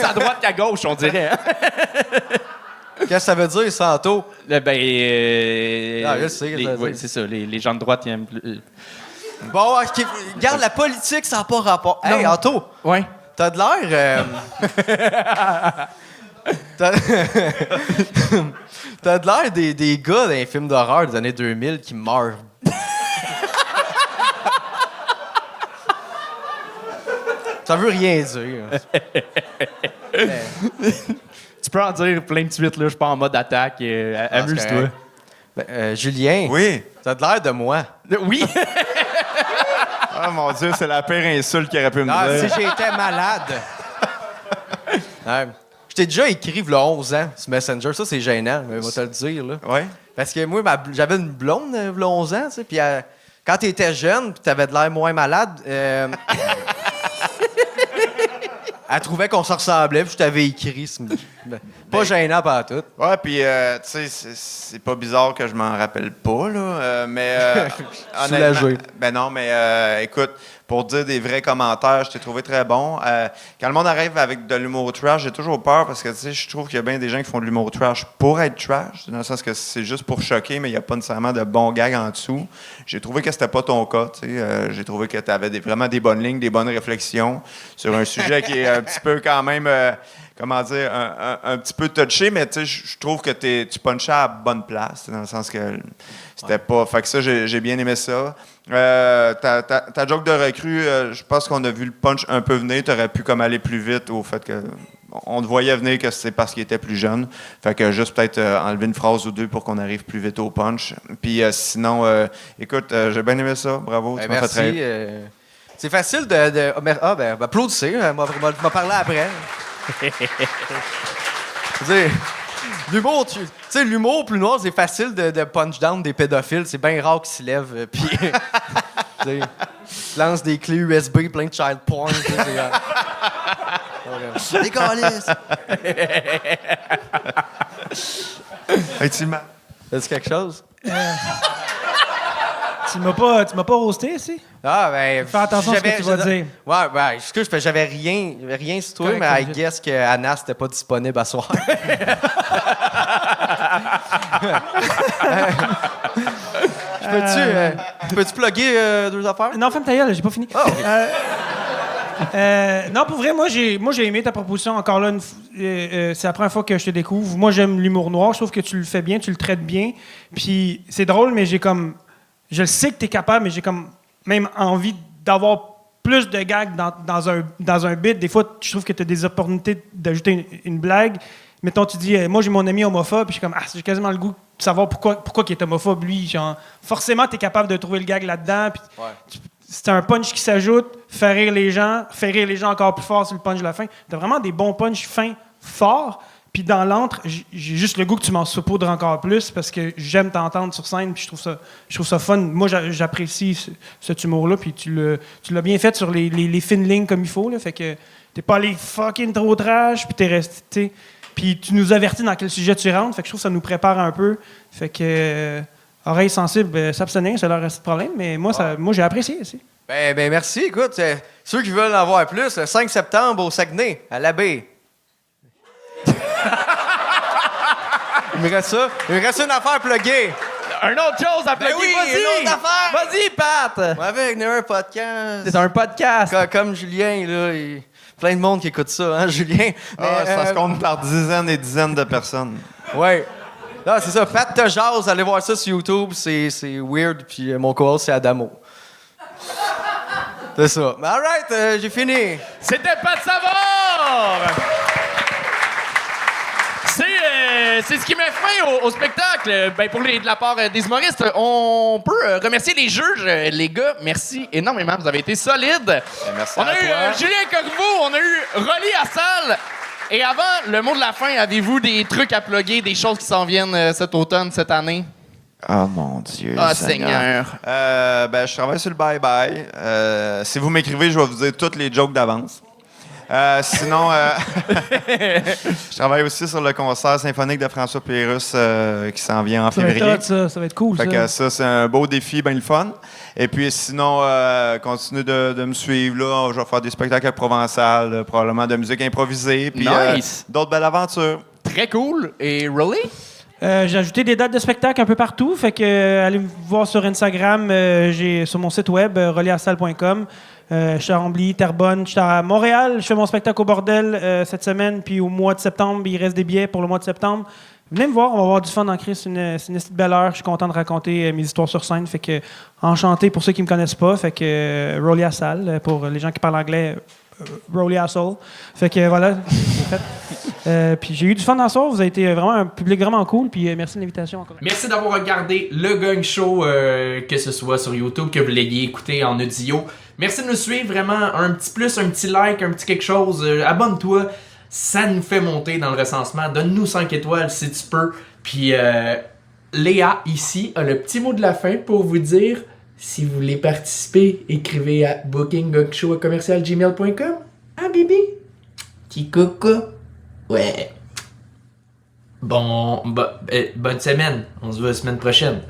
à droite qu'à gauche, on dirait. Hein? Qu'est-ce que ça veut dire, Santo? Ben, je sais, ouais, c'est ça, les gens de droite, ils aiment plus... Bon, regarde, la politique, ça n'a pas rapport. Hey, Anto! Ouais? T'as de l'air... T'as de l'air des gars dans les films d'horreur des années 2000 qui meurent. Ça veut rien dire. Tu peux en dire plein de suites, là. Je suis pas en mode attaque. Amuse-toi. Julien. Oui. T'as de l'air de moi. Oui. Oh mon Dieu, c'est la pire insulte qu'il aurait pu me dire. Si j'étais malade. Ouais. Je t'ai déjà écrit il y a 11 ans sur Messenger. Ça, c'est gênant, mais je vais te le dire. Là. Ouais. Parce que moi, j'avais une blonde il y a 11 ans. Puis quand tu étais jeune puis tu avais de l'air moins malade... Elle trouvait qu'on se ressemblait, puis je t'avais écrit. Pas gênant par tout. Ouais, puis, tu sais, c'est pas bizarre que je m'en rappelle pas, là. Mais. Soulagé. Ben non, mais écoute, pour dire des vrais commentaires, je t'ai trouvé très bon. Quand le monde arrive avec de l'humour trash, j'ai toujours peur parce que, tu sais, je trouve qu'il y a bien des gens qui font de l'humour trash pour être trash, dans le sens que c'est juste pour choquer, mais il n'y a pas nécessairement de bons gags en dessous. J'ai trouvé que c'était pas ton cas, tu sais. J'ai trouvé que tu avais vraiment des bonnes lignes, des bonnes réflexions sur un sujet qui est un petit peu quand même, comment dire, un petit peu touché, mais tu sais, je trouve que tu punchais à la bonne place, dans le sens que c'était pas... Fait que ça, j'ai bien aimé ça. Ta joke de recrue, je pense qu'on a vu le punch un peu venir. Tu aurais pu comme aller plus vite au fait que on te voyait venir que c'est parce qu'il était plus jeune. Fait que juste peut-être enlever une phrase ou deux pour qu'on arrive plus vite au punch. Puis sinon, écoute, j'ai bien aimé ça. Bravo, tu m'as fait Merci. C'est facile de... applaudissez. M'a parlé après. L'humour, tu sais, l'humour plus noir, c'est facile de punch down des pédophiles. C'est bien rare qu'ils s'y lèvent. Puis, tu lances des clés USB plein de child porn. Des câlisses. Effectivement. As-tu quelque chose? Tu m'as pas roasté, ici? Ah, ben. Fais attention à ce que tu vas dire. Ouais, ben, excuse, j'avais rien sur toi, Correct, mais I correct. guess que Anna, c'était pas disponible à soir. Peux-tu plugger 2 affaires? Non, ferme ta gueule, j'ai pas fini. Oh. Non, pour vrai, moi j'ai aimé ta proposition. Encore là, c'est la première fois que je te découvre. Moi, j'aime l'humour noir. Je trouve que tu le fais bien, tu le traites bien. Puis c'est drôle, mais j'ai comme... Je le sais que tu es capable, mais j'ai comme même envie d'avoir plus de gags dans un bit. Des fois, je trouve que tu as des opportunités d'ajouter une blague. Mettons, tu dis, moi, j'ai mon ami homophobe, puis je suis comme, j'ai quasiment le goût de savoir pourquoi il est homophobe, lui. Genre, forcément, tu es capable de trouver le gag là-dedans. Puis c'est un punch qui s'ajoute, faire rire les gens encore plus fort sur le punch de la fin. Tu as vraiment des bons punchs fins forts. Puis dans l'antre, j'ai juste le goût que tu m'en saupoudres encore plus parce que j'aime t'entendre sur scène, puis je trouve ça fun. Moi, j'apprécie cet humour-là, puis tu l'as bien fait sur les fines lignes comme il faut. Là, fait que t'es pas allé fucking trop trash, puis t'es resté, t'sais. Puis tu nous avertis dans quel sujet tu rentres, fait que je trouve que ça nous prépare un peu. Fait que oreilles sensibles, s'abstenir, c'est leur reste de problème, mais moi, j'ai apprécié aussi. Ben, merci. Écoute, ceux qui veulent en voir plus, le 5 septembre au Saguenay, à la baie. Il me reste une affaire pluguée. Un autre chose à plugger, oui, vas-y! une autre affaire! Vas-y, Pat! Ouais, avec un podcast. C'est un podcast. Comme Julien, là, plein de monde qui écoute ça, hein, Julien? Ça se compte par dizaines et dizaines de personnes. Ouais. Non, c'est ça. Pat te jase, allez voir ça sur YouTube, c'est weird, puis mon co-host, c'est Adamo. C'est ça. All right, j'ai fini. C'était Pat Savard! C'est ce qui met fin au spectacle. Ben, de la part des humoristes, on peut remercier les juges. Les gars, merci énormément. Vous avez été solides. Merci on a eu toi. Julien Corriveau, on a eu Rolly Assal. Et avant le mot de la fin, avez-vous des trucs à plugger, des choses qui s'en viennent cet automne, cette année? Oh mon Dieu. Ah, Seigneur. Je travaille sur le bye-bye. Si vous m'écrivez, je vais vous dire toutes les jokes d'avance. Sinon, je travaille aussi sur le concert symphonique de François Pérusse qui s'en vient en février. Ça va être hot, ça va être cool. Fait que ça, c'est un beau défi, bien le fun. Et puis sinon, continuez de me suivre. Là, je vais faire des spectacles à Provençal, probablement de musique improvisée. Puis Nice. d'autres belles aventures. Très cool. Et Rolly? J'ai ajouté des dates de spectacle un peu partout, fait que allez me voir sur Instagram, j'ai sur mon site web relyassal.com. Je suis à Rambly, Terrebonne, je suis à Montréal, je fais mon spectacle au Bordel cette semaine, puis au mois de septembre, il reste des billets pour le mois de septembre. Venez me voir, on va avoir du fun en Christ, c'est une petite belle heure, je suis content de raconter mes histoires sur scène, fait que enchanté pour ceux qui me connaissent pas, fait que Rolly Assal, pour les gens qui parlent anglais, Rolly Assal. Fait que voilà, c'est fait. Puis j'ai eu du fun dans ça. Vous avez été vraiment un public vraiment cool. Puis merci de l'invitation encore. Merci d'avoir regardé le Gang Show, que ce soit sur YouTube, que vous l'ayez écouté en audio. Merci de nous suivre. Vraiment, un petit plus, un petit like, un petit quelque chose. Abonne-toi. Ça nous fait monter dans le recensement. Donne-nous 5 étoiles si tu peux. Puis Léa, ici, a le petit mot de la fin pour vous dire... Si vous voulez participer, écrivez à bookinggangshow@gmail.com. Ah, Bibi! Kikoko? Ouais. Bon, bonne semaine. On se voit la semaine prochaine.